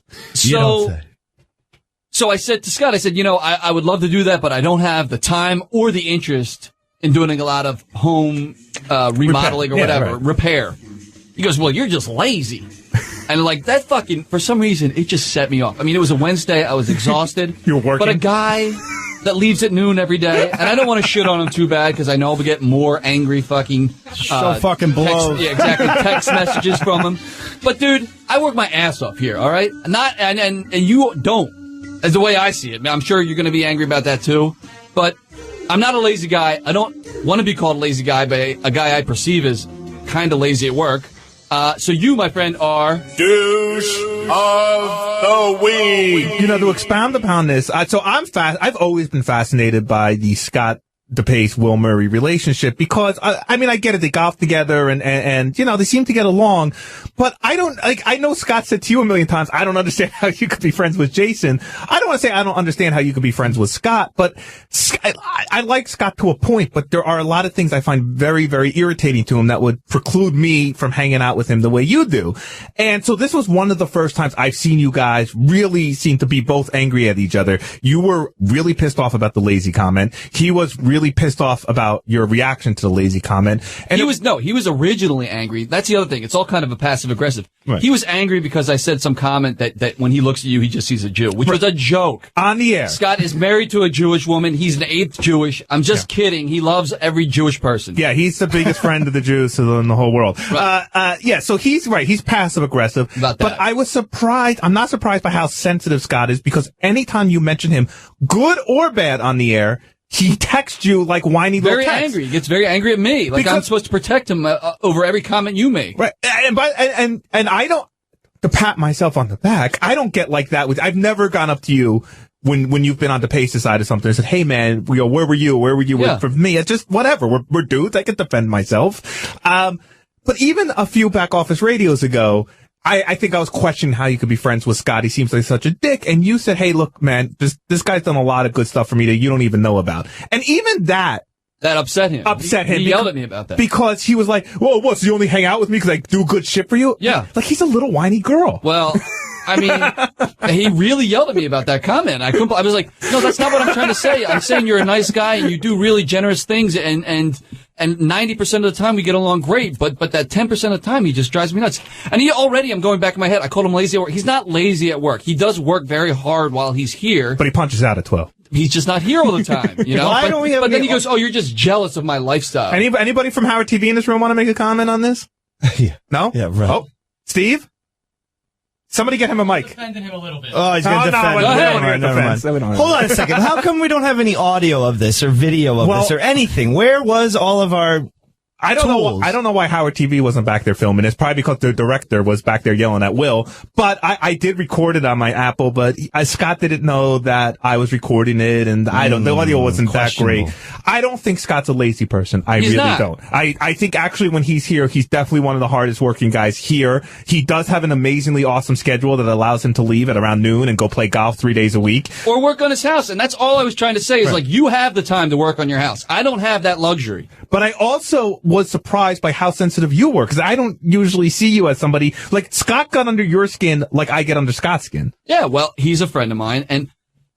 So I said to Scott, you know, I would love to do that, but I don't have the time or the interest in doing a lot of home remodeling or whatever, repair. He goes, well, you're just lazy. And like that for some reason, it just set me off. I mean, it was a Wednesday. I was exhausted. You're working. But a guy that leaves at noon every day, and I don't want to shit on him too bad because I know I'll get more angry fucking fucking blows. Yeah, exactly. Text messages from him. But dude, I work my ass off here. All right, and you don't. As the way I see it, I'm sure you're going to be angry about that too. But I'm not a lazy guy. I don't want to be called a lazy guy by a guy I perceive as kind of lazy at work. So you, my friend, are douche of the week. You know, to expound upon this, I've always been fascinated by the Scott DePace, Will Murray relationship because, I mean, I get it. They golf together and, you know, they seem to get along, but I know Scott said to you a million times, I don't understand how you could be friends with Jason. I don't want to say I don't understand how you could be friends with Scott, but I like Scott to a point, but there are a lot of things I find very, very irritating to him that would preclude me from hanging out with him the way you do. And so this was one of the first times I've seen you guys really seem to be both angry at each other. You were really pissed off about the lazy comment. He was really pissed off about your reaction to the lazy comment. And he was originally angry. That's the other thing. It's all kind of a passive aggressive. Right. He was angry because I said some comment that when he looks at you, he just sees a Jew, which was a joke. On the air. Scott is married to a Jewish woman. He's an eighth Jewish. I'm just kidding. He loves every Jewish person. Yeah, he's the biggest friend of the Jews in the whole world. Right. Yeah, so he's right. He's passive aggressive. About that. But I was surprised. I'm not surprised by how sensitive Scott is because anytime you mention him, good or bad on the air, he texts you like whiny little text. Very angry. He gets very angry at me. Like I'm supposed to protect him over every comment you make. Right. And I don't, to pat myself on the back, I don't get like that I've never gone up to you when you've been on the Pace's side or something and said, hey man, where were you? Yeah. For me, it's just whatever. We're dudes. I can defend myself. But even a few back office radios ago, I think I was questioning how you could be friends with Scott. He seems like such a dick. And you said, hey, look, man, this guy's done a lot of good stuff for me that you don't even know about. And even that That upset him. He yelled at me about that. Because he was like, "Well, what? So you only hang out with me because I do good shit for you?" Yeah. Like he's a little whiny girl. Well, I mean, he really yelled at me about that comment. I was like, no, that's not what I'm trying to say. I'm saying you're a nice guy and you do really generous things and 90% of the time we get along great, but that 10% of the time he just drives me nuts. And I'm going back in my head, I called him lazy at work. He's not lazy at work. He does work very hard while he's here. But he punches out at 12. He's just not here all the time, you know? But then he goes, oh, you're just jealous of my lifestyle. Anybody from Howard TV in this room want to make a comment on this? Yeah. No? Yeah, right. Oh, Steve? Somebody get him a mic. Defending him a little bit. Oh, he's going to defend him. Never mind. Hold on a second. How come we don't have any audio of this or video of this or anything? Where was all of our I don't know why Howard TV wasn't back there filming. It's probably because the director was back there yelling at Will. But I did record it on my Apple, but Scott didn't know that I was recording it, and the audio wasn't that great. I don't think Scott's a lazy person. I really don't. I think actually when he's here, he's definitely one of the hardest working guys here. He does have an amazingly awesome schedule that allows him to leave at around noon and go play golf 3 days a week. Or work on his house. And that's all I was trying to say is like, you have the time to work on your house. I don't have that luxury. But I also was surprised by how sensitive you were, because I don't usually see you as somebody like Scott got under your skin like I get under Scott's skin. Yeah, well, he's a friend of mine, and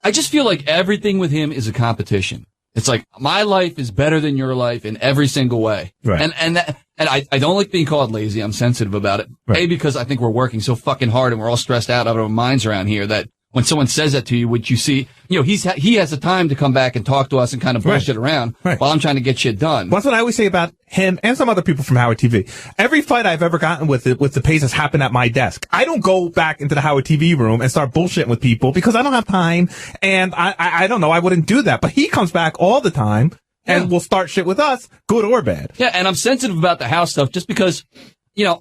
I just feel like everything with him is a competition. It's like my life is better than your life in every single way. Right. And I don't like being called lazy. I'm sensitive about it. Right. A, because I think we're working so fucking hard and we're all stressed out of our minds around here that when someone says that to you, what you see, he has the time to come back and talk to us and kind of bullshit around while I'm trying to get shit done. That's what I always say about him and some other people from Howard TV. Every fight I've ever gotten with the Pace has happened at my desk. I don't go back into the Howard TV room and start bullshitting with people because I don't have time, and I don't know, I wouldn't do that. But he comes back all the time and will start shit with us, good or bad. Yeah, and I'm sensitive about the house stuff just because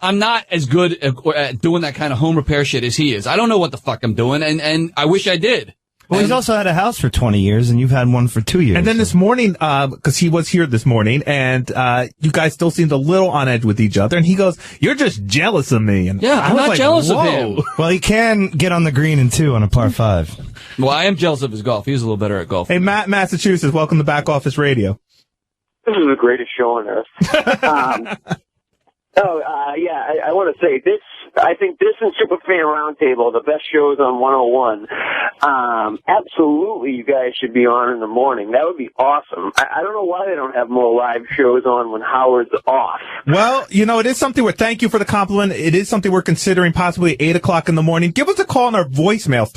I'm not as good at doing that kind of home repair shit as he is. I don't know what the fuck I'm doing, and I wish I did. Well, he's also had a house for 20 years, and you've had one for 2 years. And then this morning, because he was here this morning, and you guys still seemed a little on edge with each other, and he goes, "You're just jealous of me." And yeah, I'm not jealous of him. Well, he can get on the green in 2 on a par 5. Well, I am jealous of his golf. He's a little better at golf. Hey, Matt, Massachusetts, welcome to Back Office Radio. This is the greatest show on earth. I want to say this. I think this and Superfan Roundtable, the best shows on 101. Absolutely, you guys should be on in the morning. That would be awesome. I don't know why they don't have more live shows on when Howard's off. Well, it is something thank you for the compliment. It is something we're considering possibly 8 o'clock in the morning. Give us a call on our voicemail,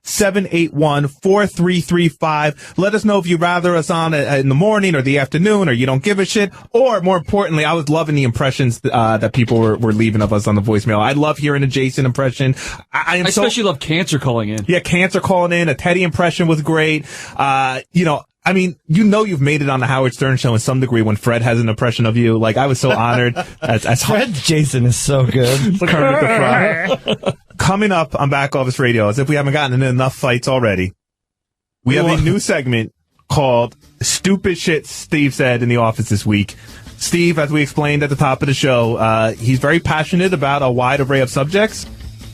347-781-4335. Let us know if you'd rather us on in the morning or the afternoon, or you don't give a shit. Or more importantly, I was loving the impressions that people were leaving of us on the voicemail. I love hearing a Jason impression. I especially love Cancer calling in. Yeah, Cancer calling in. A Teddy impression was great. You've made it on the Howard Stern show in some degree when Fred has an impression of you. Like, I was so honored. Fred Jason is so good. Kermit the Frog. Coming up on Back Office Radio, as if we haven't gotten in enough fights already, we have a new segment called Stupid Shit Steve Said in the Office this week. Steve, as we explained at the top of the show, he's very passionate about a wide array of subjects,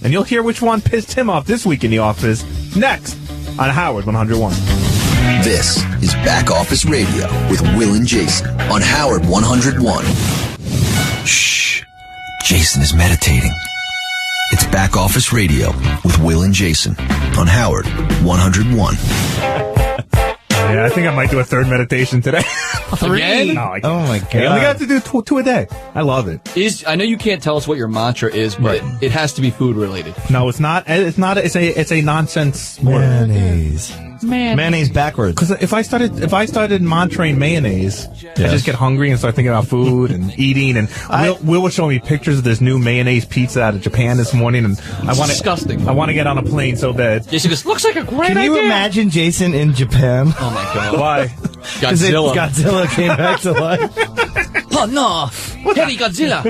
and you'll hear which one pissed him off this week in the office next on Howard 101. This is Back Office Radio with Will and Jason on Howard 101. Shh. Jason is meditating. It's Back Office Radio with Will and Jason on Howard 101. Yeah, I think I might do a third meditation today. 3? Again? No, I can't. Oh my God. I only got to do two a day. I love it. I know you can't tell us what your mantra is, but it has to be food related. No, it's not. It's not. It's a nonsense word. Mayonnaise. Mayonnaise backwards. Because if I started mantraing mayonnaise, I just get hungry and start thinking about food and eating. And Will was showing me pictures of this new mayonnaise pizza out of Japan this morning, and disgusting. I want to get on a plane so bad. Jason goes, looks like a great idea. Can you imagine Jason in Japan? Oh my God! Why? Godzilla came back to life. Oh no! Heavy Godzilla!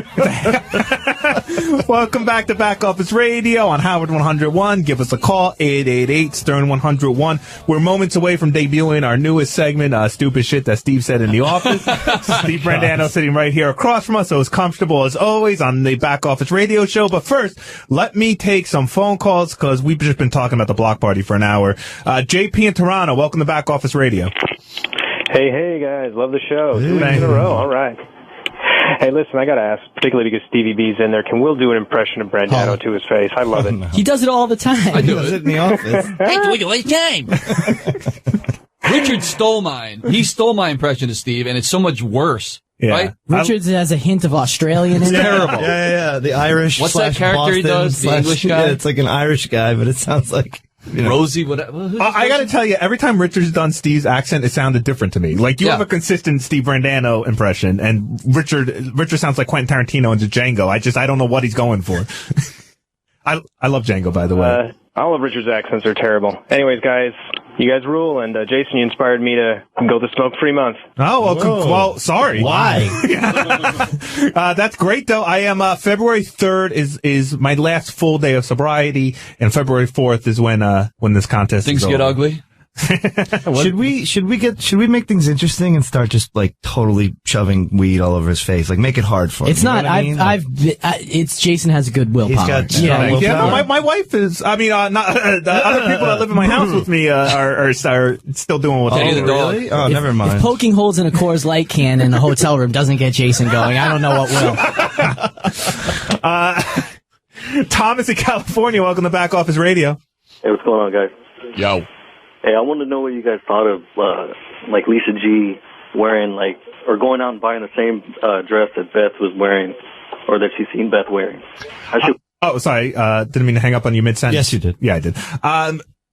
Welcome back to Back Office Radio on Howard 101. Give us a call, 888-STERN-101. We're moments away from debuting our newest segment, Stupid Shit That Steve Said in the Office. Steve Brandano sitting right here across from us, so as comfortable as always on the Back Office Radio show. But first, let me take some phone calls, because we've just been talking about the block party for an hour. JP in Toronto, welcome to Back Office Radio. Hey, guys. Love the show. 2 weeks in a row. All right. Hey, listen, I got to ask, particularly because Stevie B's in there, can Will do an impression of Brangiano to his face? I love it. He does it all the time. I do it in the office. I do it all the time. Richard stole mine. He stole my impression of Steve, and it's so much worse. Yeah. Right? Richards has a hint of Australian in it. Terrible. Yeah. The Irish. What's that character he does? The English guy? Yeah, it's like an Irish guy, but it sounds like, Rosie, whatever. I got to tell you, every time Richard's done Steve's accent, it sounded different to me. Like, you have a consistent Steve Brandano impression, and Richard sounds like Quentin Tarantino into Django. I don't know what he's going for. I love Django, by the way. All of Richard's accents are terrible. Anyways, guys, you guys rule, and Jason, you inspired me to go the smoke-free month. Oh, well, sorry. Why? That's great, though. I am, February 3rd is my last full day of sobriety, and February 4th is when this contest Things is get over. ugly. Should we make things interesting and start just like totally shoving weed all over his face? Like, make it hard for him. It's not. It's Jason has a good willpower. My wife is. I mean, not the other people that live in my house with me are still doing what they do. Really? Oh, never mind. If poking holes in a Coors Light can in the hotel room doesn't get Jason going, I don't know what will. Thomas in California, welcome to Back Office Radio. Hey, what's going on, guys? Yo. Hey, I wanted to know what you guys thought of, like, Lisa G wearing, like, or going out and buying the same dress that Beth was wearing, or that she's seen Beth wearing. Sorry, didn't mean to hang up on you mid-sentence. Yes, you did. Yeah, I did.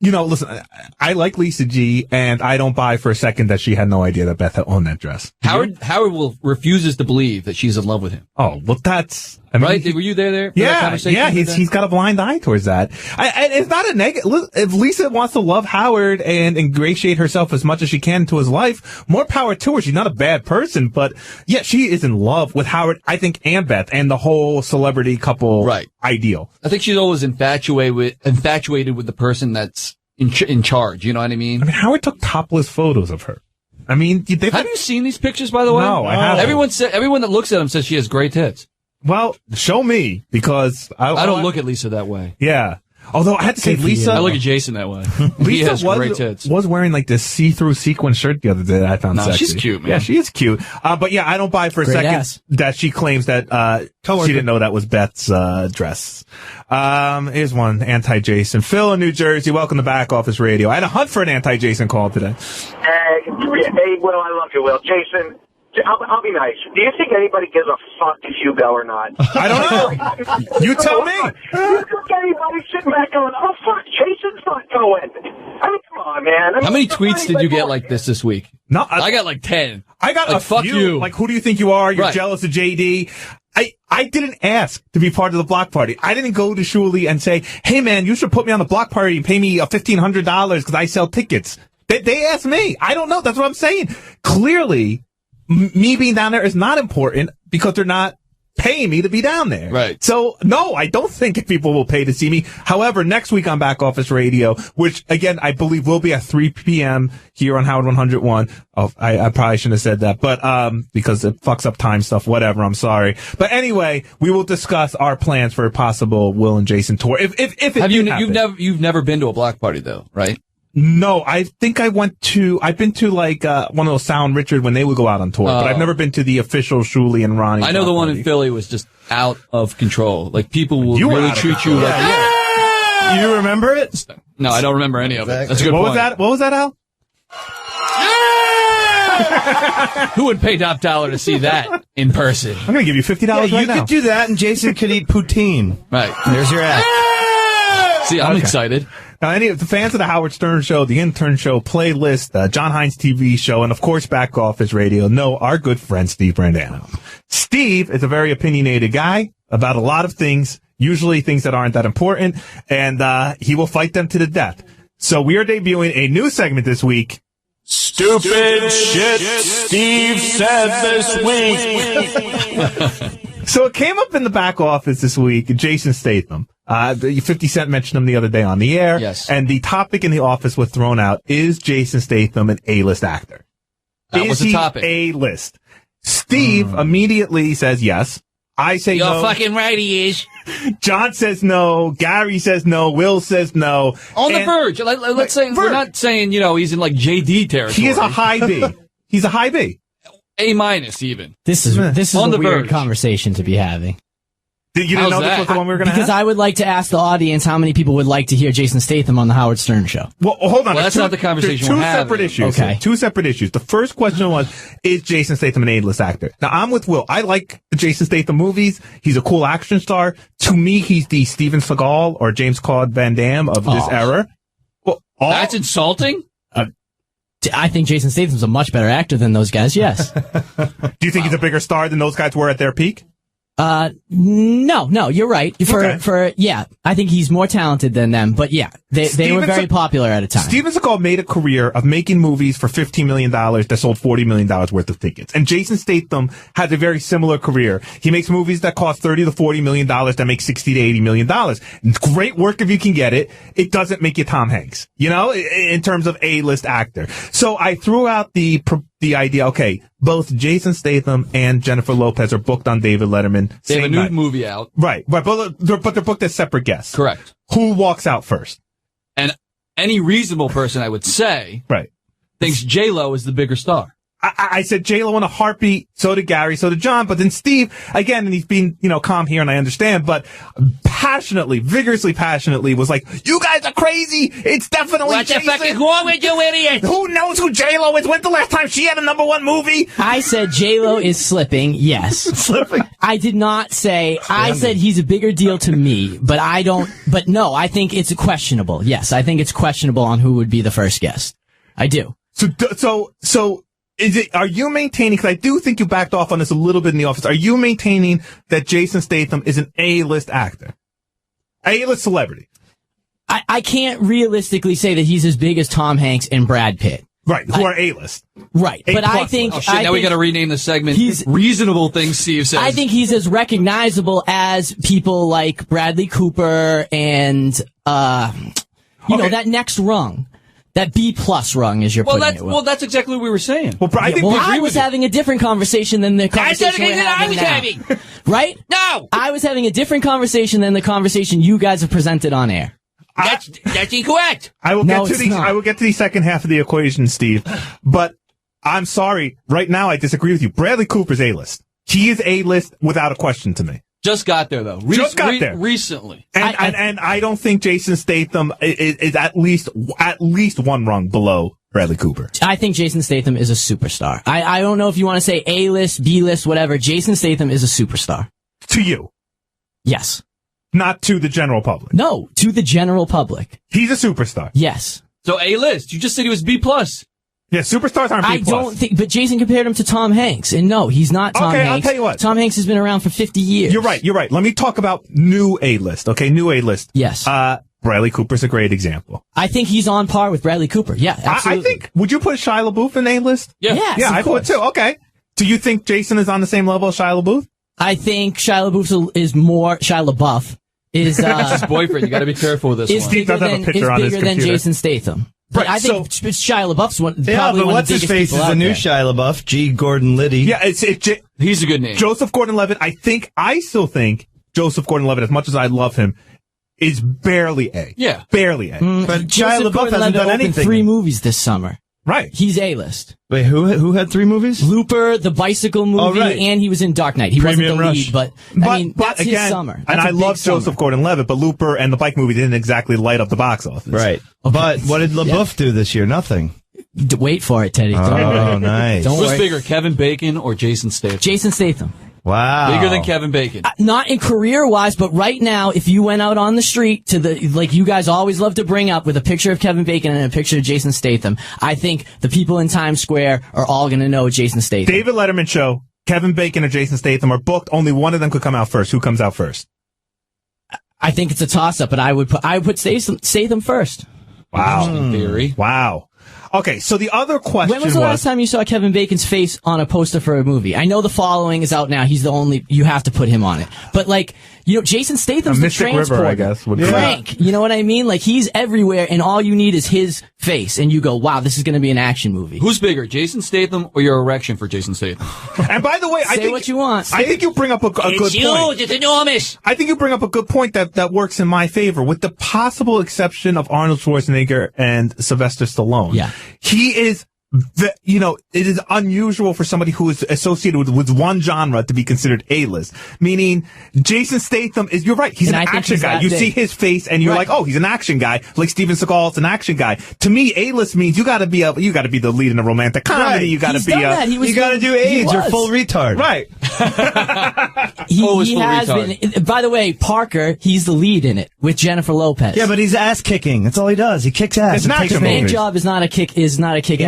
Listen, I like Lisa G, and I don't buy for a second that she had no idea that Beth had owned that dress. Howard refuses to believe that she's in love with him. Oh, well, that's... right? Were you there? Yeah, he's got a blind eye towards that. And it's not a negative. If Lisa wants to love Howard and ingratiate herself as much as she can into his life, more power to her. She's not a bad person, but yeah, she is in love with Howard, I think, and Beth, and the whole celebrity couple ideal. I think she's always infatuated with the person that's in charge. You know what I mean? I mean, Howard took topless photos of her. I mean, have you seen these pictures, by the way? No, I haven't. Everyone that looks at them says she has great tits. Well, show me, because I don't look at Lisa that way. Yeah. Although I had to say, Lisa... I look at Jason that way. He has great tits. Was wearing like this see-through sequin shirt the other day that I found sexy. She's cute, man. Yeah, she is cute. But yeah, I don't buy for a second that she claims that she didn't know that was Beth's dress. Here's one, anti-Jason. Phil in New Jersey, welcome to Back Office Radio. I had a hunt for an anti-Jason call today. Hey, Will, I love you, Will. Jason... I'll be nice. Do you think anybody gives a fuck if you go or not? I don't know. You tell me. Do you think anybody sitting back going, oh, fuck, Jason's not going? I mean, come on, man. How many tweets did you get like this week? No, I got like 10. I got like, a fuck few. you. Like, who do you think you are? You're jealous of JD. I didn't ask to be part of the block party. I didn't go to Shuli and say, hey, man, you should put me on the block party and pay me $1,500 because I sell tickets. They asked me. I don't know. That's what I'm saying. Clearly, me being down there is not important because they're not paying me to be down there. Right. So, no, I don't think people will pay to see me. However, next week on Back Office Radio, which, again, I believe will be at 3 p.m. here on Howard 101. Oh, I probably shouldn't have said that, but because it fucks up time stuff, whatever, I'm sorry. But anyway, we will discuss our plans for a possible Will and Jason tour. If You've never been to a block party, though, right? No, I think I've been to like, one of those Sound Richard when they would go out on tour, but I've never been to the official Shuli and Ronnie. I know the one in Philly was just out of control. Like, people will really treat you like, You remember it? No, I don't remember any of it. That's a good point. What was that, Al? Who would pay top dollar to see that in person? I'm going to give you $50 right now. You could do that and Jason could eat poutine. Right. There's your ad. See, I'm excited. Now, any of the fans of the Howard Stern Show, the Intern Show, Playlist, John Hines TV Show, and of course Back Office Radio know our good friend Steve Brandano. Steve is a very opinionated guy about a lot of things, usually things that aren't that important, and he will fight them to the death. So we are debuting a new segment this week. Stupid shit Steve said this week. So it came up in the back office this week, Jason Statham. 50 Cent mentioned him the other day on the air. Yes. And the topic in the office was thrown out, is Jason Statham an A-list actor? That was the topic. A-list? Steve immediately says yes. I say no. You're fucking right, he is. John says no. Gary says no. Will says no. On the verge. Let's say, we're not saying, he's in like JD territory. He is a high B. He's a high B. A minus even. This is On a the weird verge. conversation to be having. You didn't know this was the one we were going to have? Because I would like to ask the audience how many people would like to hear Jason Statham on the Howard Stern show. Well, hold on. Well, that's not the conversation Two we're having. separate issues. Okay. Two separate issues. The first question was, is Jason Statham an A-list actor? Now, I'm with Will. I like the Jason Statham movies. He's a cool action star. To me, he's the Steven Seagal or James Claude Van Damme of this era. Well, That's insulting? I think Jason Statham's a much better actor than those guys, yes. Do you think he's a bigger star than those guys were at their peak? No, you're right. I think he's more talented than them, but yeah, they were very popular at a time. Steven Seagal made a career of making movies for $15 million that sold $40 million worth of tickets. And Jason Statham has a very similar career. He makes movies that cost $30 to $40 million that make $60 to $80 million. Great work if you can get it. It doesn't make you Tom Hanks, in terms of A-list actor. So I threw out the idea, okay, both Jason Statham and Jennifer Lopez are booked on David Letterman. They have a same new night. movie out. Right, but they're booked as separate guests. Correct. Who walks out first? And any reasonable person, I would say, right, thinks J-Lo is the bigger star. I said J-Lo in a heartbeat, so did Gary, so did John, but then Steve, again, and he's being, calm here and I understand, but vigorously passionately was like, you guys are crazy! It's definitely What the Jason. fuck is wrong with you, idiot? Who knows who J-Lo is? When's the last time she had a #1 movie? I said J-Lo is slipping, yes. Slipping? I did not say, I said he's a bigger deal to me, but no, I think it's questionable. Yes, I think it's questionable on who would be the first guest. I do. So, are you maintaining, because I do think you backed off on this a little bit in the office, are you maintaining that Jason Statham is an A-list actor? A-list celebrity? I can't realistically say that he's as big as Tom Hanks and Brad Pitt. Right, who are A-list. Right, but I think... Oh, shit, now we got to rename the segment Reasonable Things Steve Says. I think he's as recognizable as people like Bradley Cooper and, that next rung. That B+ rung, as you're putting it. Well, that's exactly what we were saying. Well, I was having a different conversation than the conversation we're having now. Right? No! I was having a different conversation than the conversation you guys have presented on air. That's incorrect. I will get to the second half of the equation, Steve. But I'm sorry. Right now, I disagree with you. Bradley Cooper's A-list. He is A-list without a question to me. Just got there, though. Just got there. Recently. And I don't think Jason Statham is at least one rung below Bradley Cooper. I think Jason Statham is a superstar. I don't know if you want to say A-list, B-list, whatever. Jason Statham is a superstar. To you? Yes. Not to the general public? No, to the general public. He's a superstar? Yes. So A-list. You just said he was B+. Yeah, superstars aren't B+. I don't think, but Jason compared him to Tom Hanks, and no, he's not Tom Hanks. Okay, I'll tell you what. Tom Hanks has been around for 50 years. You're right. Let me talk about new A-list, okay? New A-list. Yes. Bradley Cooper's a great example. I think he's on par with Bradley Cooper. Yeah, absolutely. I think, would you put Shia LaBeouf in A-list? Yeah. Yes, yeah, of I course. would too. Okay. Do you think Jason is on the same level as Shia LaBeouf? I think Shia LaBeouf is more, Shia LaBeouf is, That's his boyfriend. You got to be careful with this one. Steve does have a picture on his bigger than computer. Jason Statham. But I think Shia LaBeouf's probably but one what's of the his biggest face people is out the new there. Shia LaBeouf, G. Gordon Liddy. Yeah, he's a good name. Joseph Gordon-Levitt. I still think Joseph Gordon-Levitt, as much as I love him, is barely A. Yeah. Barely A. But Shia Joseph LaBeouf hasn't done opened anything. 3 movies this summer. Right. He's A-list. Wait, who had 3 movies? Looper, the bicycle movie, right. and he was in Dark Knight. He Premium wasn't the Rush. lead, but I mean, that's again, his summer. And That's a I big love summer. Joseph Gordon-Levitt, but Looper and the bike movie didn't exactly light up the box office. Right. But what did LaBeouf do this year? Nothing. Wait for it, Teddy. Don't Oh, worry. nice. Don't Who's worry. bigger, Kevin Bacon or Jason Statham? Jason Statham. Wow. Bigger than Kevin Bacon. Not in career-wise, but right now, if you went out on the street to like you guys always love to bring up with a picture of Kevin Bacon and a picture of Jason Statham, I think the people in Times Square are all going to know Jason Statham. David Letterman show, Kevin Bacon and Jason Statham are booked. Only one of them could come out first. Who comes out first? I think it's a toss-up, but I would put Statham first. Wow. In theory. Wow. Okay, so the other question When was the last time you saw Kevin Bacon's face on a poster for a movie? I know The Following is out now. He's the only, you have to put him on it. But Jason Statham's the Mystic transporter. River, I guess, would be Crank. You know what I mean? Like, he's everywhere, and all you need is his face, and you go, wow, this is going to be an action movie. Who's bigger, Jason Statham or your erection for Jason Statham? And by the way, I Say think what you want. I think you bring up a good It's huge. point. It's enormous. I think you bring up a good point that works in my favor, with the possible exception of Arnold Schwarzenegger and Sylvester Stallone. Yeah. He is it is unusual for somebody who is associated with one genre to be considered A-list. Meaning, Jason Statham is, you're right, he's an action guy. You see his face and you're like, oh, he's an action guy. Like Steven Seagal is an action guy. To me, A-list means you gotta be the lead in a romantic comedy. Right. You gotta you gotta do AIDS. You're full retard. Right. He has been. By the way, Parker, he's the lead in it with Jennifer Lopez. Yeah, but he's ass kicking. That's all he does. He kicks ass. It's not Bank Job is not a kick ass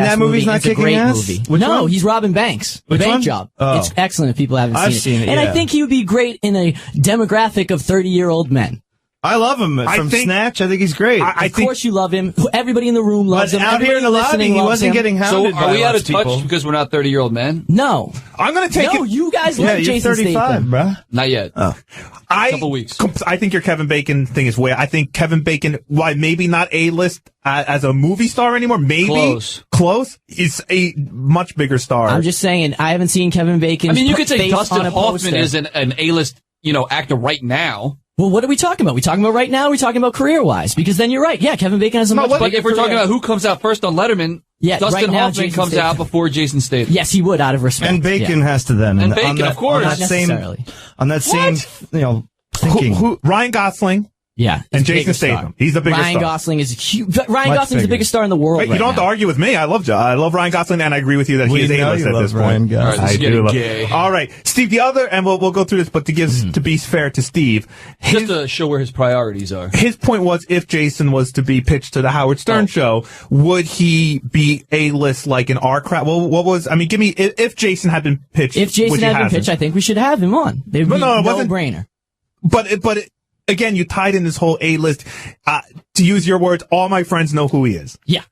that movie's not it's a kicking great ass? movie. Which no, one? he's Robin Banks. Which Bank one? Job. Oh. It's excellent if people haven't I've seen seen it, And yeah. I think he would be great in a demographic of 30-year-old men. I love him from Snatch. I think he's great. Of course you love him. Everybody in the room loves him. out here in the lobby, he wasn't getting hounded So are by we out lots of touch people. because we're not 30-year-old men? No. I'm gonna take No, it. you guys Yeah, love you're Jason 35, Statham. bruh. Not yet. Oh. Couple weeks. I think your Kevin Bacon thing is way. I think Kevin Bacon, why maybe not A-list as a movie star anymore. Maybe close. He's a much bigger star. I'm just saying, I haven't seen Kevin Bacon's I mean, you could say face Dustin on a Hoffman poster. is an A-list, actor right now. Well, what are we talking about? We talking about right now? Or are we talking about career-wise? Because then you're right. Yeah, Kevin Bacon has a much But bigger if we're talking career. about who comes out first on Letterman, Yeah, Dustin right now, Hoffman Jason comes Statham. out before Jason Statham. Yes, he would, out of respect. And Bacon Yeah. has to then. And on Bacon, that, of course. On that Not same, necessarily. thinking. Who Ryan Gosling. Yeah. And he's the Jason biggest star. Statham. He's the biggest Ryan star. Gosling is huge. Ryan Much Gosling's the bigger. biggest star in the world Wait, right you don't have now. to argue with me. I love Ryan Gosling, and I agree with you that We he is know A-list you at love this Ryan point. Gosling. All right, this is I do getting love. gay. All right, Steve. The other, and we'll go through this, but to be fair to Steve, Just to show where his priorities are. his point was if Jason was to be pitched to the Howard Stern show, would he be A-list like in our crowd? Well, what was? I mean, give me if Jason had been pitched. If Jason which he had been hasn't. pitched, I think we should have him on. It would be No, it wasn't- no-brainer. But again, you tied in this whole A-list. To use your words, all my friends know who he is. Yeah.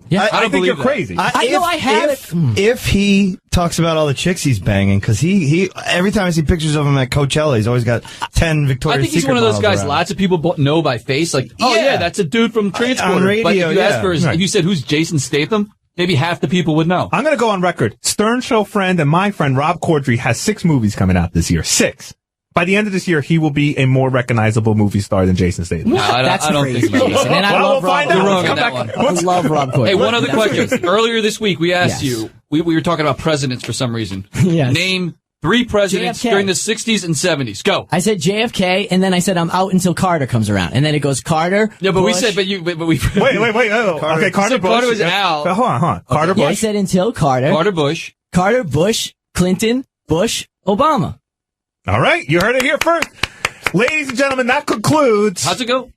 Yeah. I think you're crazy. I know I have it. If he talks about all the chicks he's banging, because he every time I see pictures of him at Coachella, he's always got 10 Victoria's I think he's Secret one of those models guys around. lots of people know by face. Like, oh yeah, that's a dude from Transporter. On radio, but if you yeah. ask for his, Right. if you said who's Jason Statham, maybe half the people would know. I'm going to go on record. Stern Show friend and my friend Rob Corddry has 6 movies coming out this year. 6. By the end of this year, he will be a more recognizable movie star than Jason Statham. No, I don't crazy, think about Jason. that. And I Well, love we'll Rob. find out. You're wrong Come on that back. one. I love Rob Corddry. Hey, one other That's question. crazy. Earlier this week, we asked Yes. you, we were talking about presidents for some reason. Yes. Name 3 presidents JFK. during the 60s and 70s. Go. I said JFK, and then I said I'm out until Carter comes around, and then it goes Carter. Yeah, but we Bush. said, but we. Wait. Oh, okay, Carter So Bush. Carter was out. Hold on. Carter Yeah, I Bush. said until Carter. Carter Bush. Bush, Clinton, Bush, Obama. All right, you heard it here first. Ladies and gentlemen, that concludes. How's it go?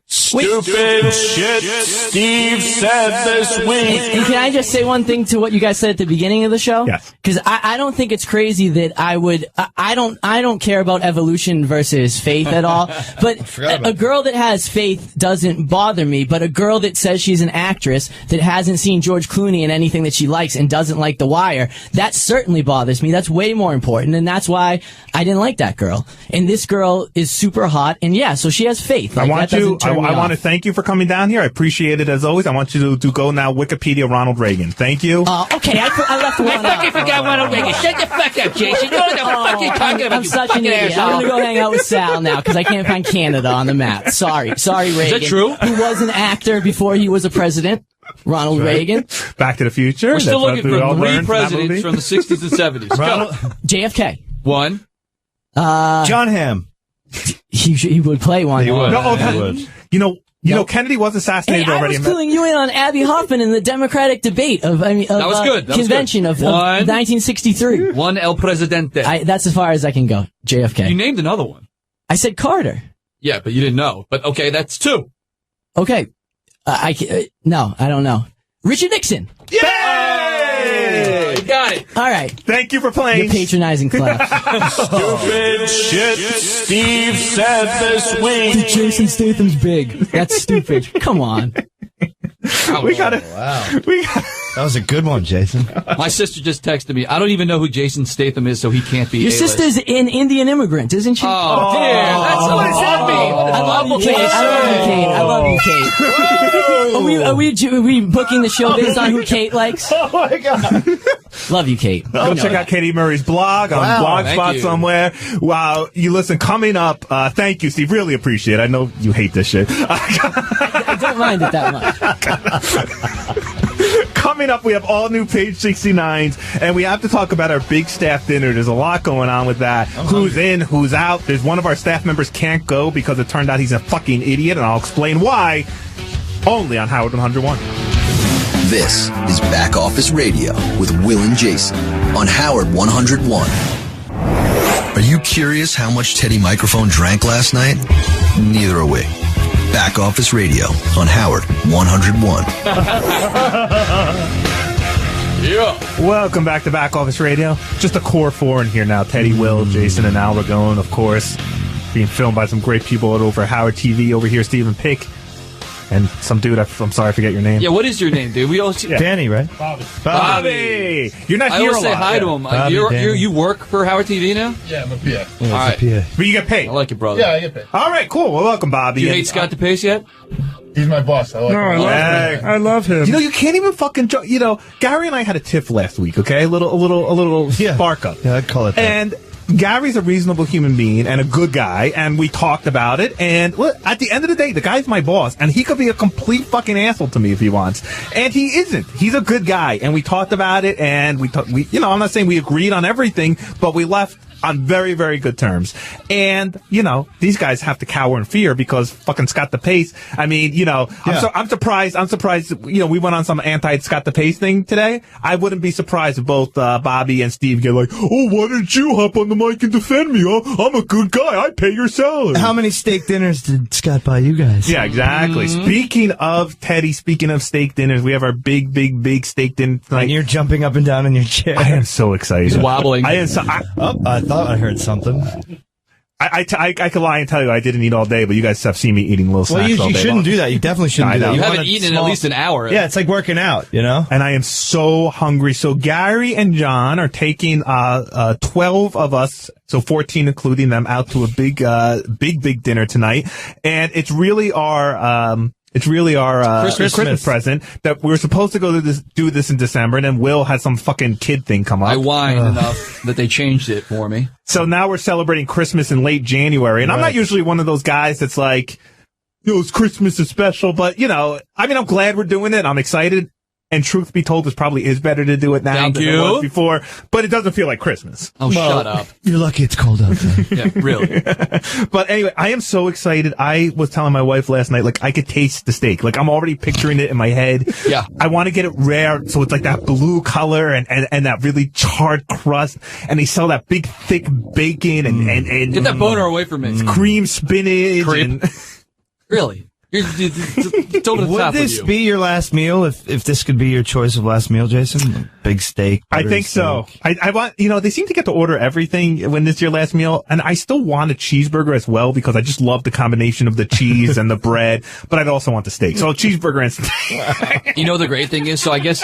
Stupid shit Steve said this week. And can I just say one thing to what you guys said at the beginning of the show? Yes. Because I don't think it's crazy that I would. I don't care about evolution versus faith at all. But a girl that has faith doesn't bother me. But a girl that says she's an actress that hasn't seen George Clooney in anything that she likes and doesn't like The Wire, that certainly bothers me. That's way more important, and that's why I didn't like that girl. And this girl is super hot, and yeah, so she has faith. I Like, want that you. doesn't turn me I want to off. thank you for coming down here. I appreciate it as always. I want you to go now. Wikipedia Ronald Reagan. Thank you. Okay, I left one I out. fucking forgot Ronald Reagan. Shut the fuck up, Jason. You know what the fuck you're talking about, I'm you such an fucking idiot. asshole. I'm gonna go hang out with Sal now because I can't find Canada on the map. Sorry, Reagan. that true? Who was an actor before he was a president? Ronald Reagan. Back to the Future. We're still That's looking what we all for 3 learned from that presidents movie. from the 60s and 70s. Go. JFK. 1. John Hamm. He would play one. He would. No, He would. You know, Kennedy was Hey, assassinated I already. was cluing you in on Abby Hoffman in the Democratic debate of That was good. That was convention good. of 1. 1963. 1 El Presidente. That's as far as I can go. JFK. You named another one. I said Carter. Yeah, but you didn't know. But okay, that's 2. Okay. No, I don't know. Richard Nixon. Yay! You got it. All right. Thank you for playing. You're patronizing, Clef. Stupid shit Steve said this week. Jason Statham's big. That's stupid. Come on. We got it. Wow. We got. That was a good one, Jason. My sister just texted me. I don't even know who Jason Statham is, so he can't be Your A-list. sister's an Indian immigrant, isn't she? Oh, dear. That's What does that mean? I love you, Kate. I love you, Kate. Are we booking the show based on who Kate likes? Oh my God. Love you, Kate. Go check out Katie Murray's blog on Thank Blogspot you. somewhere. Wow. You listen, coming up, thank you, Steve. Really appreciate it. I know you hate this shit. I don't mind it that much. Coming up, we have all new Page 69s, and we have to talk about our big staff dinner. There's a lot going on with that. Who's in, who's out. There's one of our staff members can't go because it turned out he's a fucking idiot, and I'll explain why. Only on Howard 101. This is Back Office Radio with Will and Jason on Howard 101. Are you curious how much Teddy Microphone drank last night? Neither are we. Back Office Radio on Howard 101. Yeah. Welcome back to Back Office Radio. Just a core four in here now. Teddy, Will, Jason, and Al Ragone, of course. Being filmed by some great people over Howard TV. Over here, Stephen Pick. And some dude, I'm sorry I forget your name. Yeah, what is your name, dude? We all Danny, right? Bobby. You're not I here a always say lot. hi to him. Bobby, You work for Howard TV now? Yeah, I'm a PA. All right. But you get paid. I like it, brother. Yeah, I get paid. All right, cool. Well, welcome, Bobby. Do you hate Scott DePace yet? He's my boss. I like him. I love him. You know, you can't even fucking joke. You know, Gary and I had a tiff last week, okay? A little spark up. Yeah, I'd call it that. And Gary's a reasonable human being and a good guy, and we talked about it. And well, at the end of the day, the guy's my boss, and he could be a complete fucking asshole to me if he wants. And he isn't. He's a good guy, and we talked about it, and we you know, I'm not saying we agreed on everything, but we left on very, very good terms. And, you know, these guys have to cower in fear because fucking Scott DePace, I mean, you know, I'm surprised, you know, we went on some anti-Scott DePace thing today. I wouldn't be surprised if both Bobby and Steve get like, oh, why didn't you hop on the mic and defend me? I'm a good guy. I pay your salary. How many steak dinners did Scott buy you guys? Yeah, exactly. Speaking of Teddy, speaking of steak dinners, we have our big steak dinner tonight. And you're jumping up and down in your chair. I am so excited. He's wobbling. I thought I heard something. I could lie and tell you I didn't eat all day, but you guys have seen me eating little snacks all day. You shouldn't do that. You definitely shouldn't do that. You haven't eaten in at least an hour. Yeah, it's like working out, you know? And I am so hungry. So Gary and John are taking 12 of us, so 14 including them, out to a big dinner tonight. And it's really our Christmas present that we were supposed to do this in December, and then Will had some fucking kid thing come up. I whined enough that they changed it for me. So now we're celebrating Christmas in late January, and I'm not usually one of those guys that's like, you know, Christmas is special, but you know, I mean, I'm glad we're doing it. I'm excited. And truth be told, it probably is better to do it now than it was before, but it doesn't feel like Christmas. Oh, shut up. You're lucky it's cold out there. Yeah, really. But anyway, I am so excited. I was telling my wife last night, like, I could taste the steak. Like, I'm already picturing it in my head. Yeah. I want to get it rare, so it's like that blue color and that really charred crust. And they sell that big, thick bacon and Get that boner away from me. Cream spinach. Really? You're Would this be your last meal if this could be your choice of last meal, Jason? Big steak. I think so. I want, you know, they seem to get to order everything when it's your last meal, and I still want a cheeseburger as well because I just love the combination of the cheese and the bread, but I'd also want the steak. So a cheeseburger and steak. You know, the great thing is, so I guess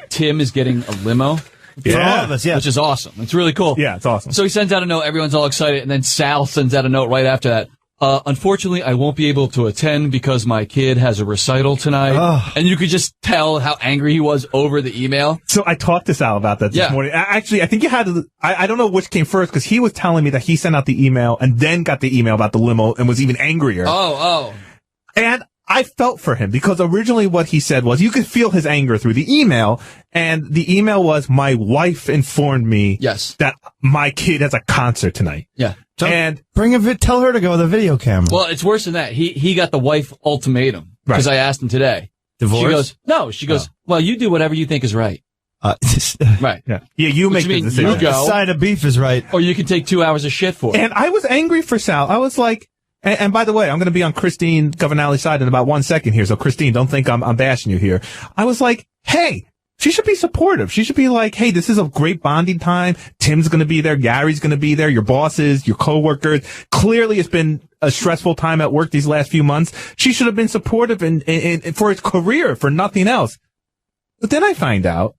Tim is getting a limo. For all of us, yeah. Which is awesome. It's really cool. Yeah, it's awesome. So he sends out a note, everyone's all excited, and then Sal sends out a note right after that. Unfortunately, I won't be able to attend because my kid has a recital tonight. Oh. And you could just tell how angry he was over the email. So I talked to Sal about that this morning. Actually, I think you had to, I don't know which came first because he was telling me that he sent out the email and then got the email about the limo and was even angrier. Oh. And I felt for him because originally what he said was you could feel his anger through the email, and the email was, my wife informed me that my kid has a concert tonight. Yeah. And tell her to go with a video camera. Well, it's worse than that. He got the wife ultimatum because I asked him today. Divorce? She goes, no. She goes, well, you do whatever you think is right. Right. Yeah. You make the decision. You go. Side of beef is right. Or you can take 2 hours of shit for it. And I was angry for Sal. I was like, and by the way, I'm going to be on Christine Governale's side in about 1 second here. So Christine, don't think I'm bashing you here. I was like, hey, she should be supportive. She should be like, hey, this is a great bonding time. Tim's going to be there. Gary's going to be there. Your bosses, your coworkers. Clearly it's been a stressful time at work these last few months. She should have been supportive in for his career, for nothing else. But then I find out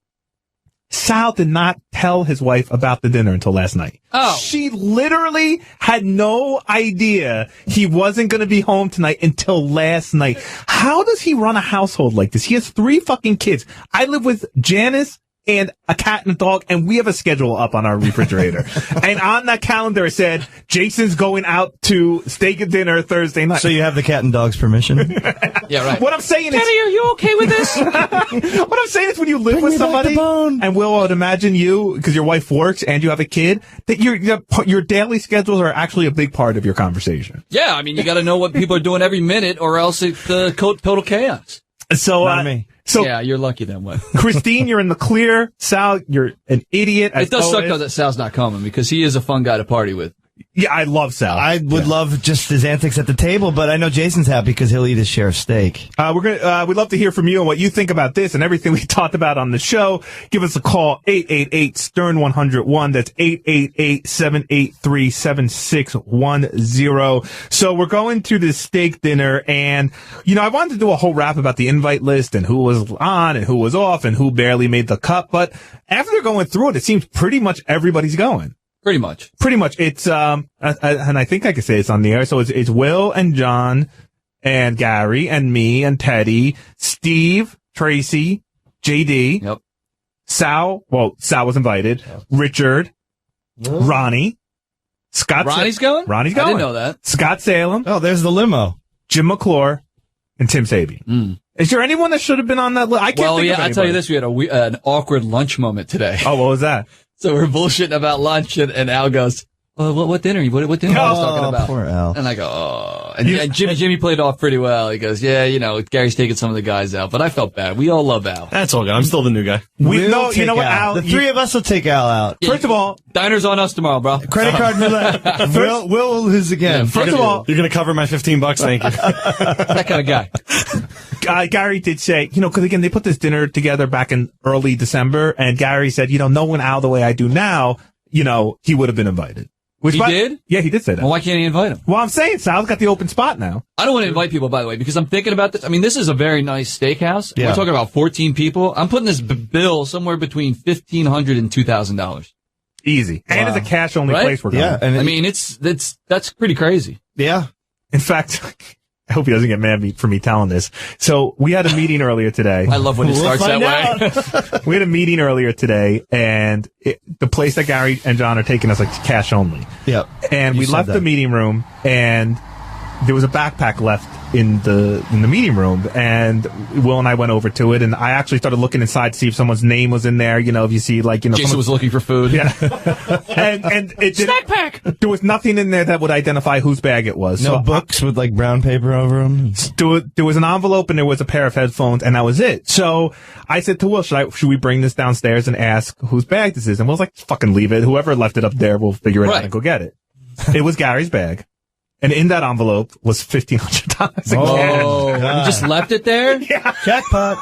Sal did not tell his wife about the dinner until last night. Oh. She literally had no idea he wasn't going to be home tonight until last night. How does he run a household like this? He has 3 fucking kids. I live with Janice, and a cat and a dog, and we have a schedule up on our refrigerator. And on that calendar it said, Jason's going out to steak and dinner Thursday night. So you have the cat and dog's permission? Yeah, right. What I'm saying is... Kenny, are you okay with this? What I'm saying is when you live with somebody, and Will, I would imagine you, because your wife works and you have a kid, that your daily schedules are actually a big part of your conversation. Yeah, I mean, you got to know what people are doing every minute, or else it's total chaos. So, So yeah, you're lucky then. What? Christine, you're in the clear. Sal, you're an idiot. It does suck though that Sal's not coming because he is a fun guy to party with. Yeah, I love Sal. I would love just his antics at the table, but I know Jason's happy because he'll eat his share of steak. We'd love to hear from you and what you think about this and everything we talked about on the show. Give us a call, 888-STERN-101. That's 888-783-7610. So we're going to this steak dinner, and, I wanted to do a whole rap about the invite list and who was on and who was off and who barely made the cut, but after going through it seems pretty much everybody's going. Pretty much. It's, and I think I can say it's on the air. So it's Will and John and Gary and me and Teddy, Steve, Tracy, JD. Yep. Sal was invited. Yep. Richard, Ronnie, Scott. Ronnie's going? Ronnie's going. I didn't know that. Scott Salem. Oh, there's the limo. Jim McClure and Tim Sabian. Is there anyone that should have been on that list? I can't think of anybody. I'll tell you this. We had an awkward lunch moment today. Oh, what was that? So we're bullshitting about lunch, and Al goes, what dinner? What dinner I was talking about? Poor Al. And I go, oh. And Jimmy played off pretty well. He goes, yeah, Gary's taking some of the guys out, but I felt bad. We all love Al. That's all good. I'm still the new guy. You know what, Al? The three of us will take Al out. First of all, diner's on us tomorrow, bro. Credit card roulette. Will lose again. Yeah, first of all, you're going to cover my $15. Thank you. That kind of guy. Gary did say, because again, they put this dinner together back in early December, and Gary said, knowing Al the way I do now, he would have been invited. He did? Yeah, he did say that. Well, why can't he invite him? Well, I'm saying Sal's got the open spot now. I don't want to invite people, by the way, because I'm thinking about this. I mean, this is a very nice steakhouse. Yeah. We're talking about 14 people. I'm putting this bill somewhere between $1,500 and $2,000. Easy. Wow. And it's a cash-only place we're going. Yeah, and I mean, that's pretty crazy. Yeah. In fact, I hope he doesn't get mad for me telling this. So we had a meeting earlier today. I love when it starts that way. We had a meeting earlier today, and the place that Gary and John are taking us, like, cash only. Yep. And we left the meeting room, and there was a backpack left in the meeting room, and Will and I went over to it, and I actually started looking inside to see if someone's name was in there. If you see, Jason was looking for food. Yeah. and it snack pack. There was nothing in there that would identify whose bag it was. No books with brown paper over them. There was an envelope and there was a pair of headphones, and that was it. So I said to Will, should we bring this downstairs and ask whose bag this is? And Will's like, fucking leave it. Whoever left it up there, we'll figure it out and go get it. It was Gary's bag. And in that envelope was $1,500 in cash. You just left it there? Yeah. Jackpot.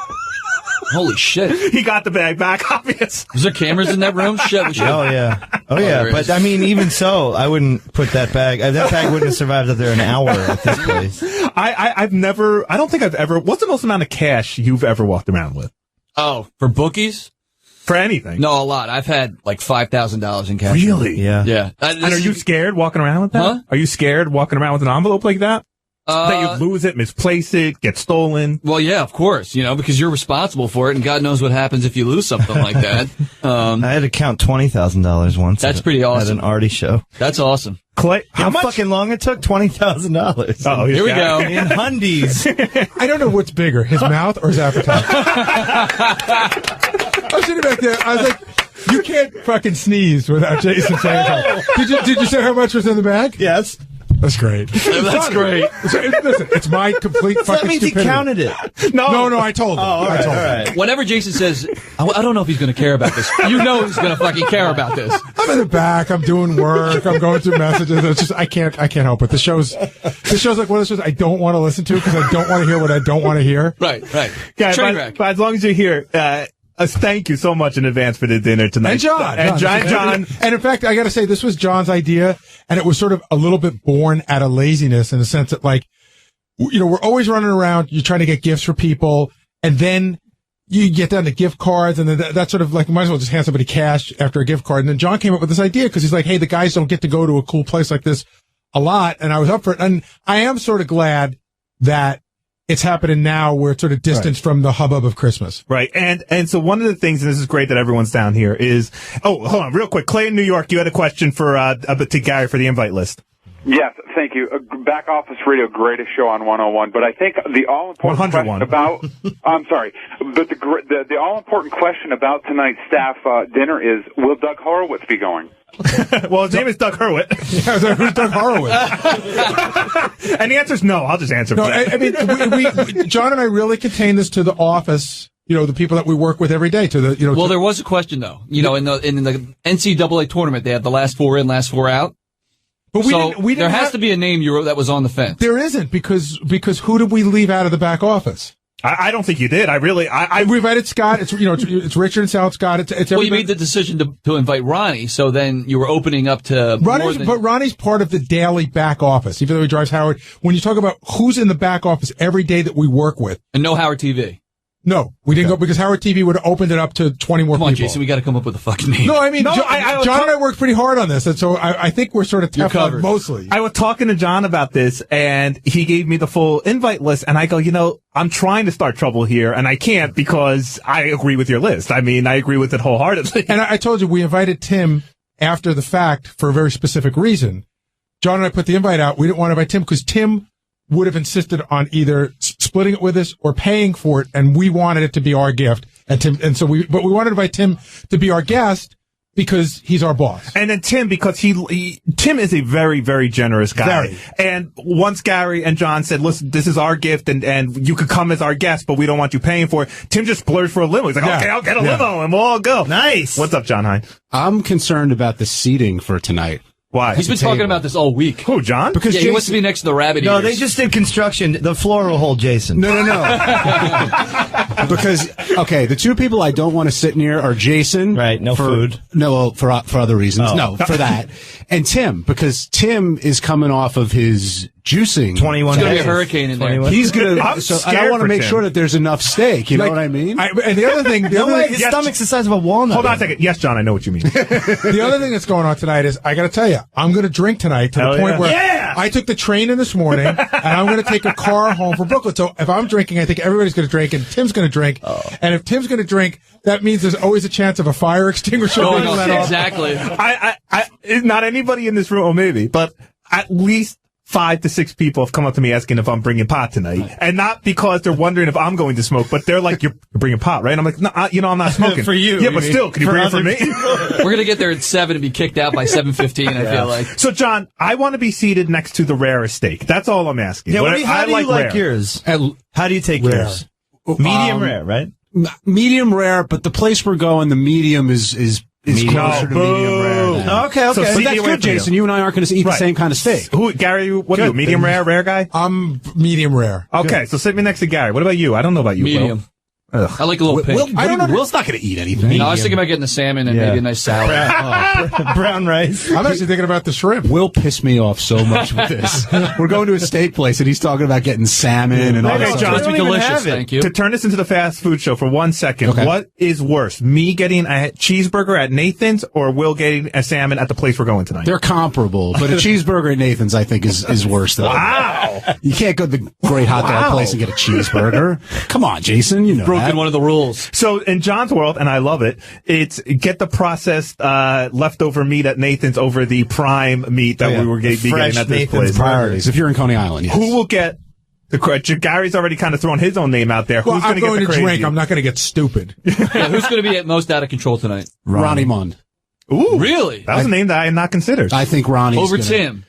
Holy shit. He got the bag back, obvious. Was there cameras in that room? Shit. Oh, yeah. But I mean, even so, I wouldn't put that bag. That bag wouldn't have survived up there an hour at this place. I don't think I've ever, what's the most amount of cash you've ever walked around with? Oh, for bookies? For anything? No, a lot. I've had like $5,000 in cash. Really? Yeah. Yeah. And are you scared walking around with that? Huh? Are you scared walking around with an envelope like that? That you lose it, misplace it, get stolen? Well, yeah, of course, because you're responsible for it, and God knows what happens if you lose something like that. I had to count $20,000 once. That's pretty awesome. At an Artie show. That's awesome. Clay, how much fucking long it took? $20,000. Oh, here we go. In Hundies. I don't know what's bigger, his mouth or his appetite. I was sitting back there. I was like, you can't fucking sneeze without Jason saying that. Did you say how much was in the bag? Yes. That's great. That's great. Listen, it's my complete fucking That means stupidity. he counted it. No, I told him. All right. Whenever Jason says, I don't know if he's going to care about this, he's going to fucking care about this. I'm in the back. I'm doing work. I'm going through messages. It's just I can't help it. The show's like one of those shows I don't want to listen to because I don't want to hear what I don't want to hear. Right. Yeah, Train wreck. but as long as you're here, thank you so much in advance for the dinner tonight. And John. And in fact, I got to say, this was John's idea, and it was sort of a little bit born out of laziness in the sense that, we're always running around, you're trying to get gifts for people, and then you get down to gift cards, and then that's sort of like, might as well just hand somebody cash after a gift card. And then John came up with this idea because he's like, hey, the guys don't get to go to a cool place like this a lot, and I was up for it. And I am sort of glad that it's happening now where it's sort of distanced from the hubbub of Christmas. Right. And so one of the things, and this is great that everyone's down here, is, hold on, real quick. Clay in New York, you had a question to Gary for the invite list. Yes, thank you. Back Office Radio, greatest show on 101. But I think the all-important question about, I'm sorry, but the all-important question about tonight's staff dinner is, will Doug Horowitz be going? Well, his name is Doug Horowitz. Who's Doug Horowitz? And the answer is no. I'll just answer for that. I mean, we John and I really contain this to the office. The people that we work with every day. Well, there was a question though. In the NCAA tournament, they had the last 4 in, last 4 out. But there has to be a name that was on the fence. There isn't because who did we leave out of the back office? I don't think you did. We invited Scott. It's Richard and Sal, Scott. It's well, you made the decision to invite Ronnie, so then you were opening up to but Ronnie's part of the daily back office, even though he drives Howard. When you talk about who's in the back office every day that we work with, and no Howard TV. No, we didn't go because Howard TV would have opened it up to 20 more people. Come on, Jason, we got to come up with a fucking name. No, I mean, John and I worked pretty hard on this, and so I think we're sort of Teflon mostly. I was talking to John about this, and he gave me the full invite list, and I go, I'm trying to start trouble here, and I can't because I agree with your list. I mean, I agree with it wholeheartedly. And I told you, we invited Tim after the fact for a very specific reason. John and I put the invite out. We didn't want to invite Tim because Tim would have insisted on either splitting it with us or paying for it, and we wanted it to be our gift. But we wanted to invite Tim to be our guest because he's our boss. And then Tim, because Tim is a very, very generous guy. Very. And once Gary and John said, listen, this is our gift and you could come as our guest, but we don't want you paying for it, Tim just splurged for a limo. He's like, okay, I'll get a limo and we'll all go. Nice. What's up, John Hein? I'm concerned about the seating for tonight. Why? He's been talking about this all week. Who, John? Because he wants to be next to the rabbit eaters. No, they just did construction. The floor will hold Jason. No. Because, the two people I don't want to sit near are Jason. Right, food. No, for other reasons. Oh. No, for that. And Tim, because Tim is coming off of his juicing. 21 There's going to be a days. hurricane in there. He's going to, so I don't want to make Tim. sure that there's enough steak. You know what I mean? And the other thing, His stomach's the size of a walnut. Hold on a second. Yes, John, I know what you mean. The other thing that's going on tonight is, I got to tell you, I'm going to drink tonight to the point where I took the train in this morning, and I'm going to take a car home from Brooklyn. So if I'm drinking, I think everybody's going to drink, and Tim's going to drink. And if Tim's going to drink, that means there's always a chance of a fire extinguisher being let off. Exactly. I not anybody in this room, or maybe, but at least 5 to 6 people have come up to me asking if I'm bringing pot tonight, and not because they're wondering if I'm going to smoke, but they're like, "You're bringing pot, right?" And I'm like, "No, I'm not smoking for you." Yeah, but still, can you bring it for me? We're gonna get there at 7 and be kicked out by 7:15. I feel like. So, John, I want to be seated next to the rarest steak. That's all I'm asking. Yeah, how do you like yours? How do you take yours? Medium rare, right? Medium rare, but the place we're going, the medium is closer to medium rare. Okay. So but that's good, Jason. You and I aren't going to eat the same kind of steak. Who, Gary? What are you? Medium rare guy? I'm medium rare. Okay, Good. So sit me next to Gary. What about you? I don't know about you, Medium. Will. I like a little pink. Will's not going to eat anything. No, I was thinking about getting the salmon and maybe a nice salad. Brown rice. I'm actually thinking about the shrimp. Will pissed me off so much with this. We're going to a steak place, and he's talking about getting salmon and all Okay, that John, stuff. It's delicious. Thank you. To turn this into the fast food show for 1 second, Okay. what is worse, me getting a cheeseburger at Nathan's or Will getting a salmon at the place we're going tonight? They're comparable, but a cheeseburger at Nathan's, I think, is worse than Wow. You can't go to the great hot dog place and get a cheeseburger. Come on, Jason, you know Broken that. one of the rules. So in John's world, and I love it, it's get the processed leftover meat at Nathan's over the prime meat that we were be getting at this Nathan's place. Priorities. If you're in Coney Island, yes. Who will get the credit? Gary's already kind of thrown his own name out there. Well, Who's I'm going going to to get the crazy? drink. I'm not going to get stupid. Yeah, who's going to be at most out of control tonight? Ronnie Mund. Ooh, Really? that was a name that I had not considered. I think Ronnie's Over gonna- Tim.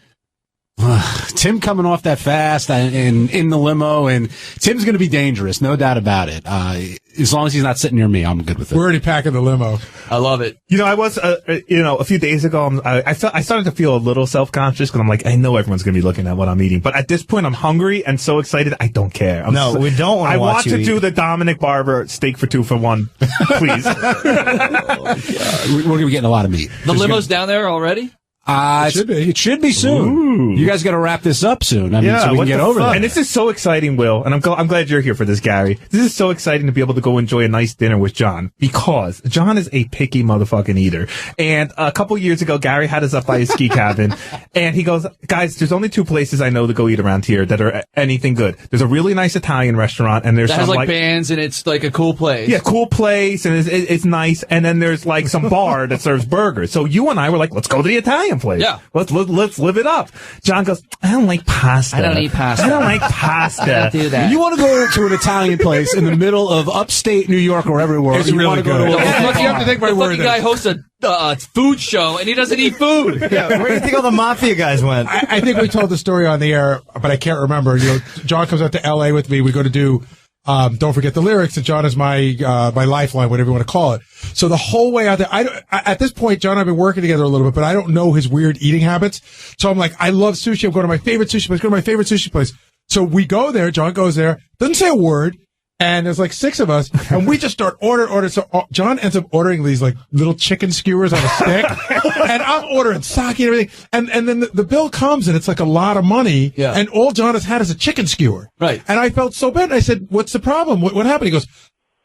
Tim coming off that fast and in the limo, and Tim's going to be dangerous, no doubt about it. As long as he's not sitting near me, I'm good with it. We're already packing the limo. I love it. You know, I was, a few days ago, I started to feel a little self-conscious because I'm like, I know everyone's going to be looking at what I'm eating. But at this point, I'm hungry and so excited, I don't care. We don't want to I watch want you to eat. do the Dominic Barber steak for 2 for 1, please. We're going to be getting a lot of meat. The limo's down there already? It should be soon. Ooh. You guys got to wrap this up soon. I mean, so we can get over that. And this is so exciting, Will. And I'm glad you're here for this, Gary. This is so exciting to be able to go enjoy a nice dinner with John, because John is a picky motherfucking eater. And a couple years ago, Gary had us up by his ski cabin, and he goes, "Guys, there's only 2 places I know to go eat around here that are anything good. There's a really nice Italian restaurant, and there's that some has like bands, and it's like a cool place. Yeah, cool place, and it's nice. And then there's like some bar that serves burgers. So you and I were like, let's go to the Italian place. Yeah. Let's live it up." John goes, "I don't like pasta. I don't eat pasta. I don't like pasta." I don't do that. You want to go to an Italian place in the middle of upstate New York or everywhere. It's really good. You have to take my word. The guy hosts a food show, and he doesn't eat food. Yeah, where do you think all the mafia guys went? I think we told the story on the air, but I can't remember. John comes out to L.A. with me. We go to do Don't Forget the Lyrics, and John is my lifeline, whatever you want to call it. So the whole way out there, at this point, John and I have been working together a little bit, but I don't know his weird eating habits. So I'm like, I love sushi. I'm going to my favorite sushi place. Go to my favorite sushi place. So we go there. John goes there, doesn't say a word. And there's like 6 of us, and we just start ordering. So John ends up ordering these like little chicken skewers on a stick, and I'm ordering sake and everything. And then the bill comes, and it's like a lot of money. Yeah. And all John has had is a chicken skewer. Right. And I felt so bad. And I said, "What's the problem? What happened?" He goes,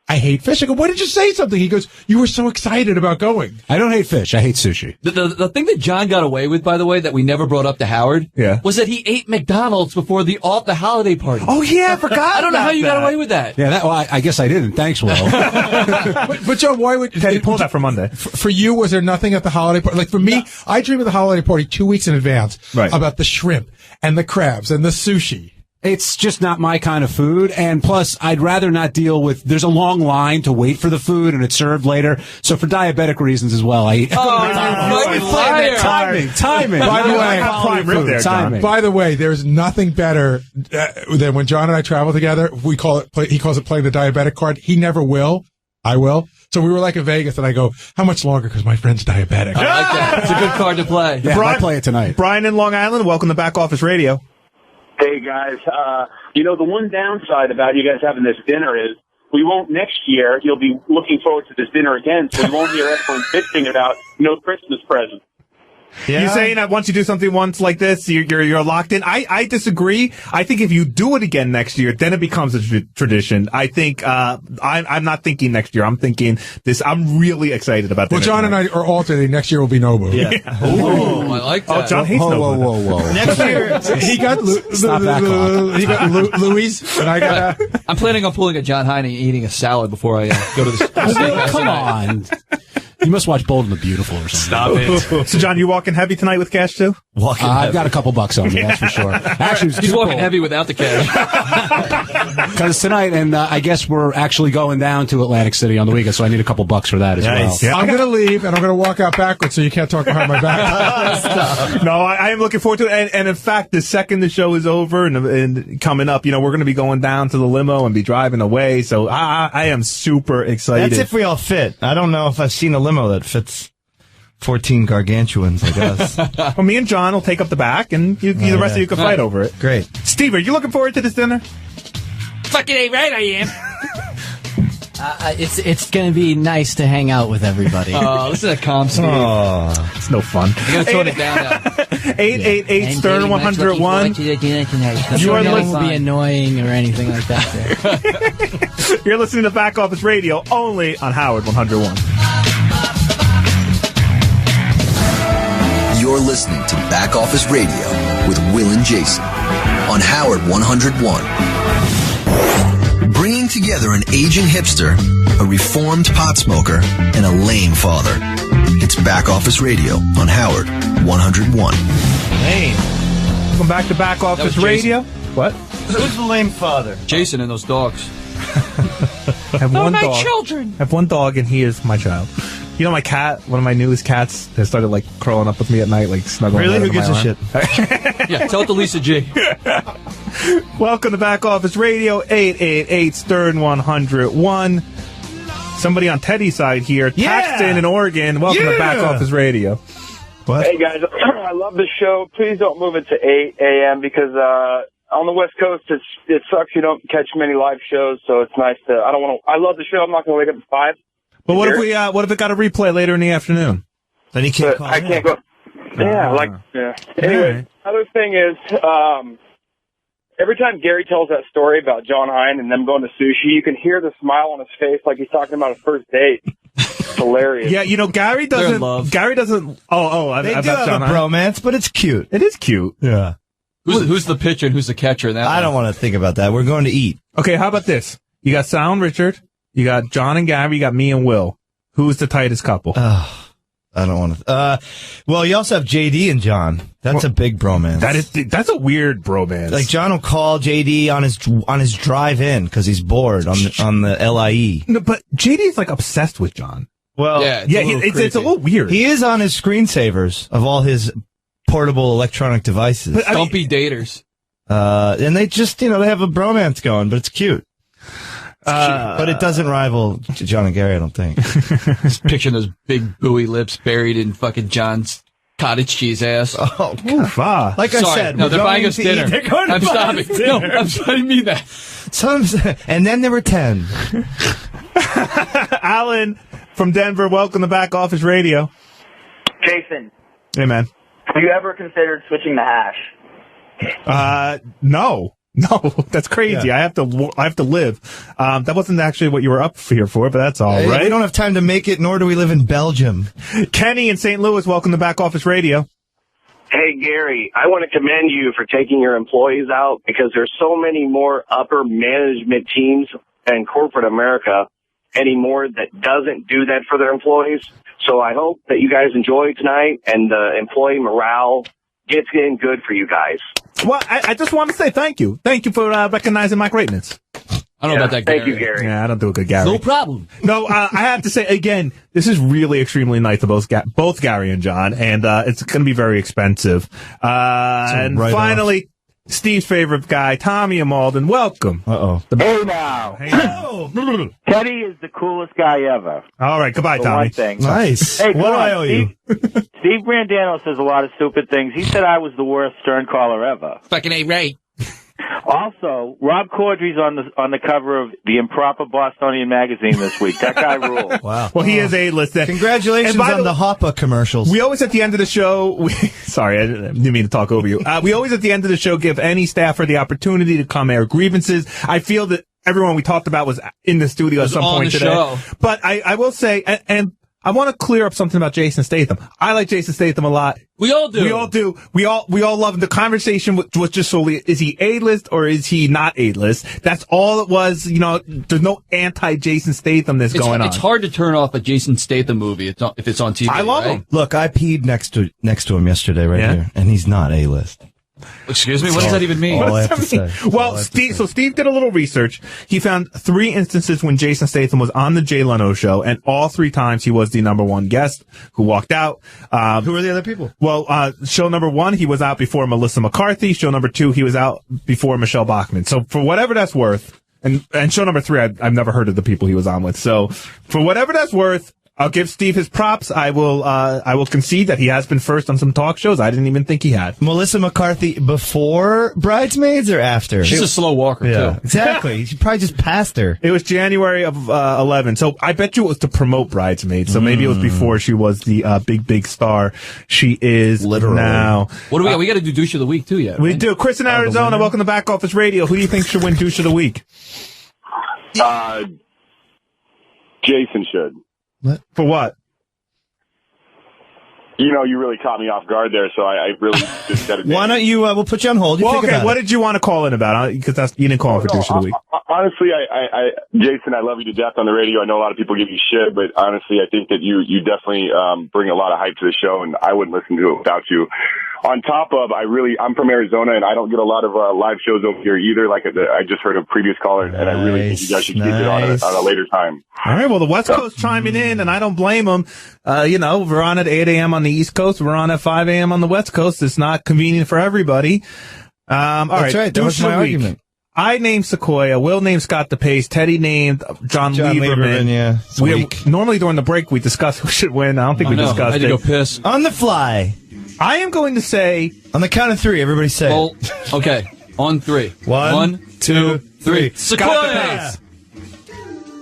"I hate fish." I go, "Why did you say something?" He goes, "You were so excited about going." I don't hate fish. I hate sushi. The thing that John got away with, by the way, that we never brought up to Howard, was that he ate McDonald's before the holiday party. Oh yeah, I forgot. I don't know how you got away with that. Yeah, I guess I didn't. Thanks, Will. but John, why would Teddy pull that for Monday? For you, was there nothing at the holiday party? Like for me, I dream of the holiday party 2 weeks in advance about the shrimp and the crabs and the sushi. It's just not my kind of food, and plus, I'd rather not deal with. There's a long line to wait for the food, and it's served later. So for diabetic reasons as well, I. Timing. By the way, prime rib there, John. By the way, there's nothing better than when John and I travel together. He calls it playing the diabetic card. He never will. I will. So we were like in Vegas, and I go, "How much longer? Because my friend's diabetic." I like that. It's a good card to play. Yeah, I'll play it tonight. Brian in Long Island, welcome to Back Office Radio. Hey guys, the one downside about you guys having this dinner is we won't next year. You'll be looking forward to this dinner again, so we won't hear everyone bitching about no Christmas present. Yeah. You're saying that once you do something once like this, you're locked in. I disagree. I think if you do it again next year, then it becomes a tradition. I think I'm not thinking next year. I'm thinking this. I'm really excited about this. Well, John and I are alternating. Next year will be Nobu. Yeah. Oh, I like that. Oh, John hates Nobu. Whoa. Next year he got Louis, and I got. I'm planning on pulling a John Heine eating a salad before I go to the steakhouse. Come on. You must watch Bold and the Beautiful or something. Stop it. So, John, you walking heavy tonight with cash, too? I've got a couple bucks on me, that's for sure. Actually, he's walking heavy without the cash. Because tonight, and I guess we're actually going down to Atlantic City on the weekend, so I need a couple bucks for that as well. Yeah. I'm going to leave, and I'm going to walk out backwards so you can't talk behind my back. No, I am looking forward to it. And in fact, the second the show is over and coming up, we're going to be going down to the limo and be driving away. So I am super excited. That's if we all fit. I don't know if I've seen a limo that fits 14 gargantuans like us. Well, me and John will take up the back, and the rest of you can fight over it. Great. Steve, are you looking forward to this dinner? Fucking ain't right, I am. It's going to be nice to hang out with everybody. Oh, listen to that calm Steve. Oh, it's no fun. I'm going to tone it down now. 888 Stern 101. You are listening. Will be annoying or anything like that. You're listening to Back Office Radio only on Howard 101. You're listening to Back Office Radio with Will and Jason on Howard 101. Bringing together an aging hipster, a reformed pot smoker, and a lame father. It's Back Office Radio on Howard 101. Lame. Welcome back to Back Office Radio. What? Who's the lame father? Jason and those dogs. Have one my dog. children. I have one dog, and he is my child. You know, my cat, one of my newest cats, has started like curling up with me at night, like snuggling. Really? Right Who gives a shit? Yeah, tell it to Lisa G. Welcome to Back Office Radio, 888 Stern 101. Somebody on Teddy's side here, Paxton in Oregon. Welcome to Back Office Radio. What? Hey guys, I love the show. Please don't move it to 8 a.m. because on the West Coast it sucks you don't catch many live shows. So it's nice to. I love the show. I'm not going to wake up at 5. But what if it got a replay later in the afternoon? Then you can't call I can't go. Yeah. Anyway, other thing is, every time Gary tells that story about John Hine and them going to sushi, you can hear the smile on his face like he's talking about a first date. It's hilarious. Yeah, Gary doesn't. They do have a bromance, but it's cute. It is cute. Yeah. Who's the pitcher and who's the catcher in that? I don't want to think about that. We're going to eat. Okay, how about this? You got Sal and Richard. You got John and Gary. You got me and Will. Who's the tightest couple? I don't want to. Well, you also have JD and John. That's a big bromance. That's a weird bromance. Like John will call JD on his drive in because he's bored on the LIE. No, but JD is like obsessed with John. Well, it's a little weird. He is on his screensavers of all his portable electronic devices. But, Stumpy daters. And they just, they have a bromance going, but it's cute. But it doesn't rival John and Gary, I don't think. Just picturing those big buoy lips buried in fucking John's cottage cheese ass. Oh, God. Like Sorry. I said, no, we're they're going buying us to dinner. eat. They're going to I'm buy stopping. us dinner. No, I didn't mean that. And then there were 10. Alan from Denver, welcome to Back Office Radio. Jason, Hey, man. have you ever considered switching the hash? No, that's crazy. Yeah. I have to live. That wasn't actually what you were up here for, but that's all right. We don't have time to make it, nor do we live in Belgium. Kenny in St. Louis, welcome to Back Office Radio. Hey, Gary, I want to commend you for taking your employees out because there's so many more upper management teams in corporate America anymore that doesn't do that for their employees. So I hope that you guys enjoy tonight and the employee morale gets in good for you guys. Well, I just want to say thank you. Thank you for recognizing my greatness. I don't know about that, Gary. Thank you, Gary. Yeah, I don't do a good Gary. No problem. No, I have to say, again, this is really extremely nice of both Gary and John, and it's going to be very expensive. And finally, Steve's favorite guy, Tommy and Malden, welcome. Hey now. Teddy is the coolest guy ever. All right, goodbye, For Tommy. one thing. Nice. Hey, What do I owe you? Steve Brandano says a lot of stupid things. He said I was the worst Stern caller ever. Fucking A right. Also, Rob Corddry's on the cover of the Improper Bostonian magazine this week. That guy rules. Wow. Well, he is A-list. Congratulations on the Hoppa commercials. We always at the end of the show, sorry, I didn't mean to talk over you. We always at the end of the show give any staffer the opportunity to come air grievances. I feel that everyone we talked about was in the studio at some point today. Show. But I will say, and I want to clear up something about Jason Statham. I like Jason Statham a lot. We all do. We all do. We all love him. The conversation was just solely, is he A-list or is he not A-list? That's all it was. There's no anti-Jason Statham-ness going on. It's hard to turn off a Jason Statham movie if it's on TV. I love him. Look, I peed next to him yesterday here, and he's not A-list. Excuse me? What does that even mean? All I have to say. Well, Steve did a little research. He found 3 instances when Jason Statham was on the Jay Leno show, and all 3 times he was the number 1 guest who walked out. Who were the other people? Well, show number 1, he was out before Melissa McCarthy. Show number 2, he was out before Michelle Bachmann. So for whatever that's worth, and show number 3, I've never heard of the people he was on with. So for whatever that's worth, I'll give Steve his props. I will concede that he has been first on some talk shows. I didn't even think he had. Melissa McCarthy before Bridesmaids or after? She's a slow walker, too. Exactly. She probably just passed her. It was January of 11. So I bet you it was to promote Bridesmaids. So maybe it was before she was the big star she is Literally. now. What do we got? We got to do douche of the week, too, yet. We do. Chris in Arizona, welcome to Back Office Radio. Who do you think should win douche of the week? Jason should. For what? You really caught me off guard there, so I really just said it. Why don't you, we'll put you on hold. You Well, think okay, about what it. did you want to call in about? Because you didn't call in for douche of the week. Honestly, Jason, I love you to death on the radio. I know a lot of people give you shit, but honestly, I think that you definitely bring a lot of hype to the show, and I wouldn't listen to it without you. On top of, I'm from Arizona, and I don't get a lot of live shows over here either. Like I just heard a previous caller, and I really think you guys should keep it on a later time. All right, well, the West Coast chiming in, and I don't blame them. We're on at 8 a.m. on the East Coast. We're on at 5 a.m. on the West Coast. It's not convenient for everybody. All That's right. That was my argument. I named Sequoia. Will named Scott DePace. Teddy named John Lieberman. Yeah. Normally during the break we discuss who should win. I don't think we discussed it. I had to go piss. On the fly. I am going to say... On the count of 3, everybody say it. Okay. On 3. 1, 2, 3. Sequoia!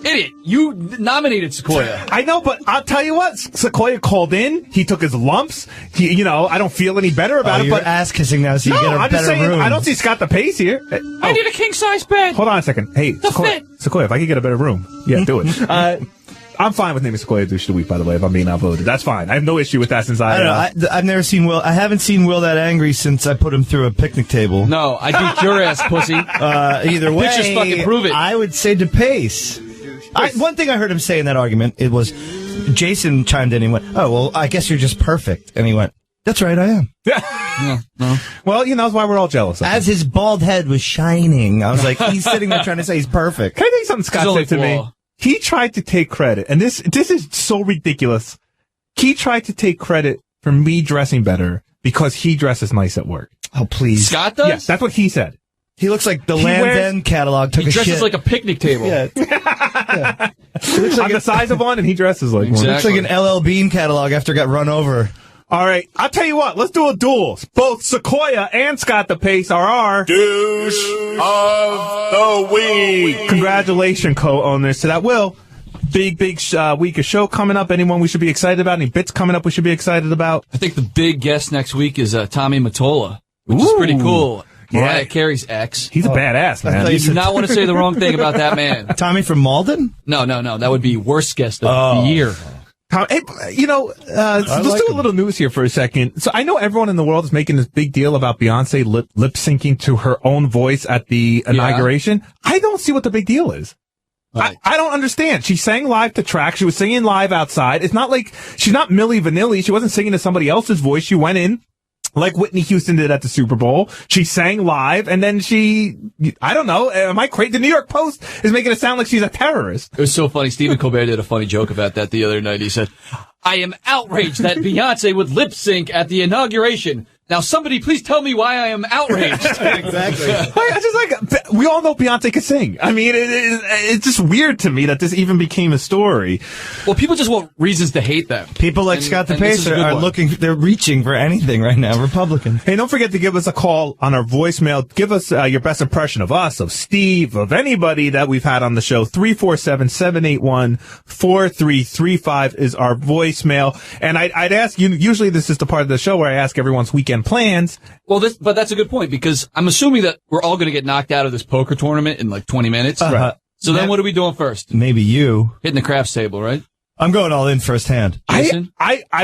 Idiot, you nominated Sequoia. I know, but I'll tell you what. Sequoia called in. He took his lumps. I don't feel any better about it. You're But ass kissing now, so you get a I'm better just saying, room. I don't see Scott the Pace here. I need a king-size bed. Hold on a second. Hey, Sequoia, if I could get a better room, do it. I'm fine with naming Sequoia douche of the week, by the way, if I'm being outvoted. That's fine. I have no issue with that since I don't know. I've never seen Will. I haven't seen Will that angry since I put him through a picnic table. No, I beat your ass, pussy. Either way, Pictures fucking prove it. I would say DePace. One thing I heard him say in that argument, it was Jason chimed in and went, "Oh, well, I guess you're just perfect." And he went, "That's right, I am." No. Well, that's why we're all jealous of him. As his bald head was shining, I was like, he's sitting there trying to say he's perfect. Can I tell you something Scott said to me? He tried to take credit, and this is so ridiculous. He tried to take credit for me dressing better because he dresses nice at work. Oh, please. Scott does? Yes, that's what he said. He looks like the Land's End catalog took He a dresses shit. like a picnic table. Yeah. He looks like I'm the size of one, and he dresses like one. Looks like an LL Bean catalog after it got run over. All right, I'll tell you what. Let's do a duel. Both Sequoia and Scott the Pace are our douche of the week. Congratulations, co-owners to that. Will, big week of show coming up. Anyone we should be excited about? Any bits coming up we should be excited about? I think the big guest next week is Tommy Mottola, which is pretty cool. Mariah Carey's ex. He's a badass, man. You do not want to say the wrong thing about that man. Tommy from Malden? No. That would be worst guest of the year. Hey, let's do a little news here for a second. So I know everyone in the world is making this big deal about Beyonce lip syncing to her own voice at the inauguration. I don't see what the big deal is. Right. I don't understand. She sang live to track. She was singing live outside. It's not like she's not Milli Vanilli. She wasn't singing to somebody else's voice. She went in like Whitney Houston did at the Super Bowl. She sang live, and then I don't know, am I crazy? The New York Post is making it sound like she's a terrorist. It was so funny. Stephen Colbert did a funny joke about that the other night. He said, I am outraged that Beyonce would lip sync at the inauguration. Now, somebody please tell me why I am outraged. Exactly. We all know Beyonce can sing. I mean, it's just weird to me that this even became a story. Well, people just want reasons to hate them. People like Scott the Pace are looking, they're reaching for anything right now, Republican. Hey, don't forget to give us a call on our voicemail. Give us your best impression of us, of Steve, of anybody that we've had on the show. 347-781-4335 is our voicemail. And I'd ask you, usually this is the part of the show where I ask everyone's weekend plans. Well, but that's a good point, because I'm assuming that we're all going to get knocked out of this poker tournament in like 20 minutes. Right. So then what are we doing first? Maybe you. Hitting the craps table, right? I'm going all in firsthand. I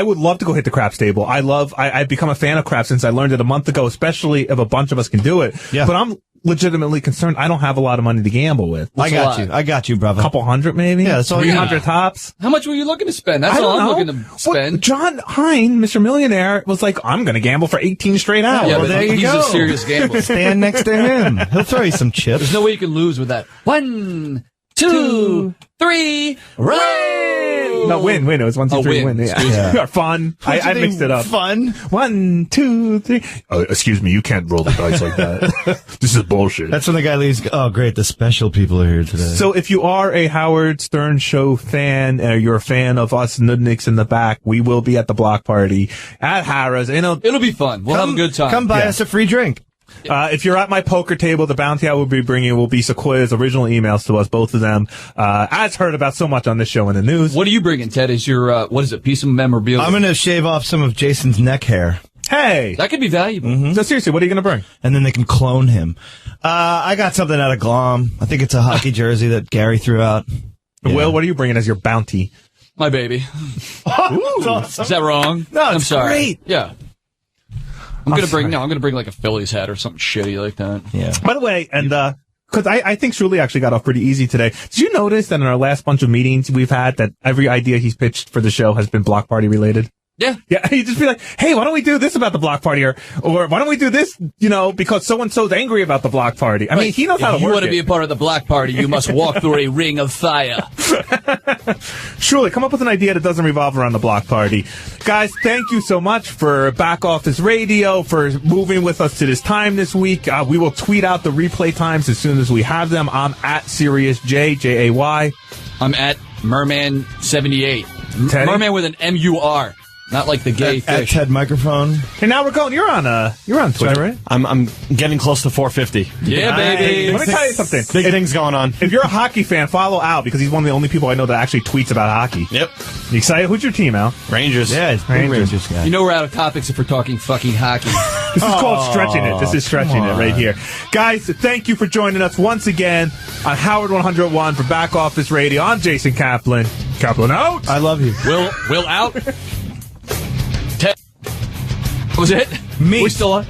would love to go hit the craps table. I've become a fan of craps since I learned it a month ago, especially if a bunch of us can do it. Yeah. But I'm legitimately concerned. I don't have a lot of money to gamble with. I got you, brother. A couple hundred, maybe? Yeah, that's all 300 tops. How much were you looking to spend? That's all I'm looking to spend. Well, John Hine, Mr. Millionaire, was like, I'm going to gamble for 18 straight hours. Yeah, well, there you he's go. a serious gambler. Stand next to him. He'll throw you some chips. There's no way you can lose with that. 1, 2, 3, win! No, win. It was 1, 2, 3, win. Yeah. Fun. I mixed it up. Fun. 1, 2, 3. Oh, excuse me, you can't roll the dice like that. This is bullshit. That's when the guy leaves. Oh, great. The special people are here today. So if you are a Howard Stern Show fan, you're a fan of us nudniks in the back, we will be at the block party at Harrah's. It'll be fun. We'll have a good time. Come buy us a free drink. If you're at my poker table, the bounty I will be bringing will be Sequoia's original emails to us, both of them, as heard about so much on this show in the news. What are you bringing, Ted? Is your, what is it, piece of memorabilia? I'm going to shave off some of Jason's neck hair. Hey! That could be valuable. Mm-hmm. So seriously, what are you going to bring? And then they can clone him. I got something out of Glom. I think it's a hockey jersey that Gary threw out. Yeah. Will, what are you bringing as your bounty? My baby. Awesome. Is that wrong? No, I'm it's sorry. great. Yeah. I'm gonna bring like a Phillies hat or something shitty like that. Yeah. By the way, and because I think Shuli actually got off pretty easy today. Did you notice that in our last bunch of meetings we've had that every idea he's pitched for the show has been block party related? Yeah. Yeah. He'd just be like, hey, why don't we do this about the block party? Or why don't we do this, because so-and-so's angry about the block party. I mean, he knows how to work it. If you want to be a part of the block party, you must walk through a ring of fire. Surely, come up with an idea that doesn't revolve around the block party. Guys, thank you so much for Back Office Radio, for moving with us to this time this week. We will tweet out the replay times as soon as we have them. I'm at SiriusJ, Jay. I'm at Merman78. Teddy? Merman with an M-U-R. Not like the gay at fish. Ted Microphone. Hey, now we're going. You're on Twitter, right? I'm getting close to 450. Yeah, baby. Let me tell you something. Big things going on. If you're a hockey fan, follow Al because he's one of the only people I know that actually tweets about hockey. Yep. You excited? Who's your team, Al? Rangers. Yeah, it's big Rangers guy. You know we're out of topics if we're talking fucking hockey. This is called stretching it. This is stretching it right here. Guys, thank you for joining us once again on Howard 101 for Back Office Radio. I'm Jason Kaplan. Kaplan out. I love you. Will out. Ted. What was it? Me. We still on?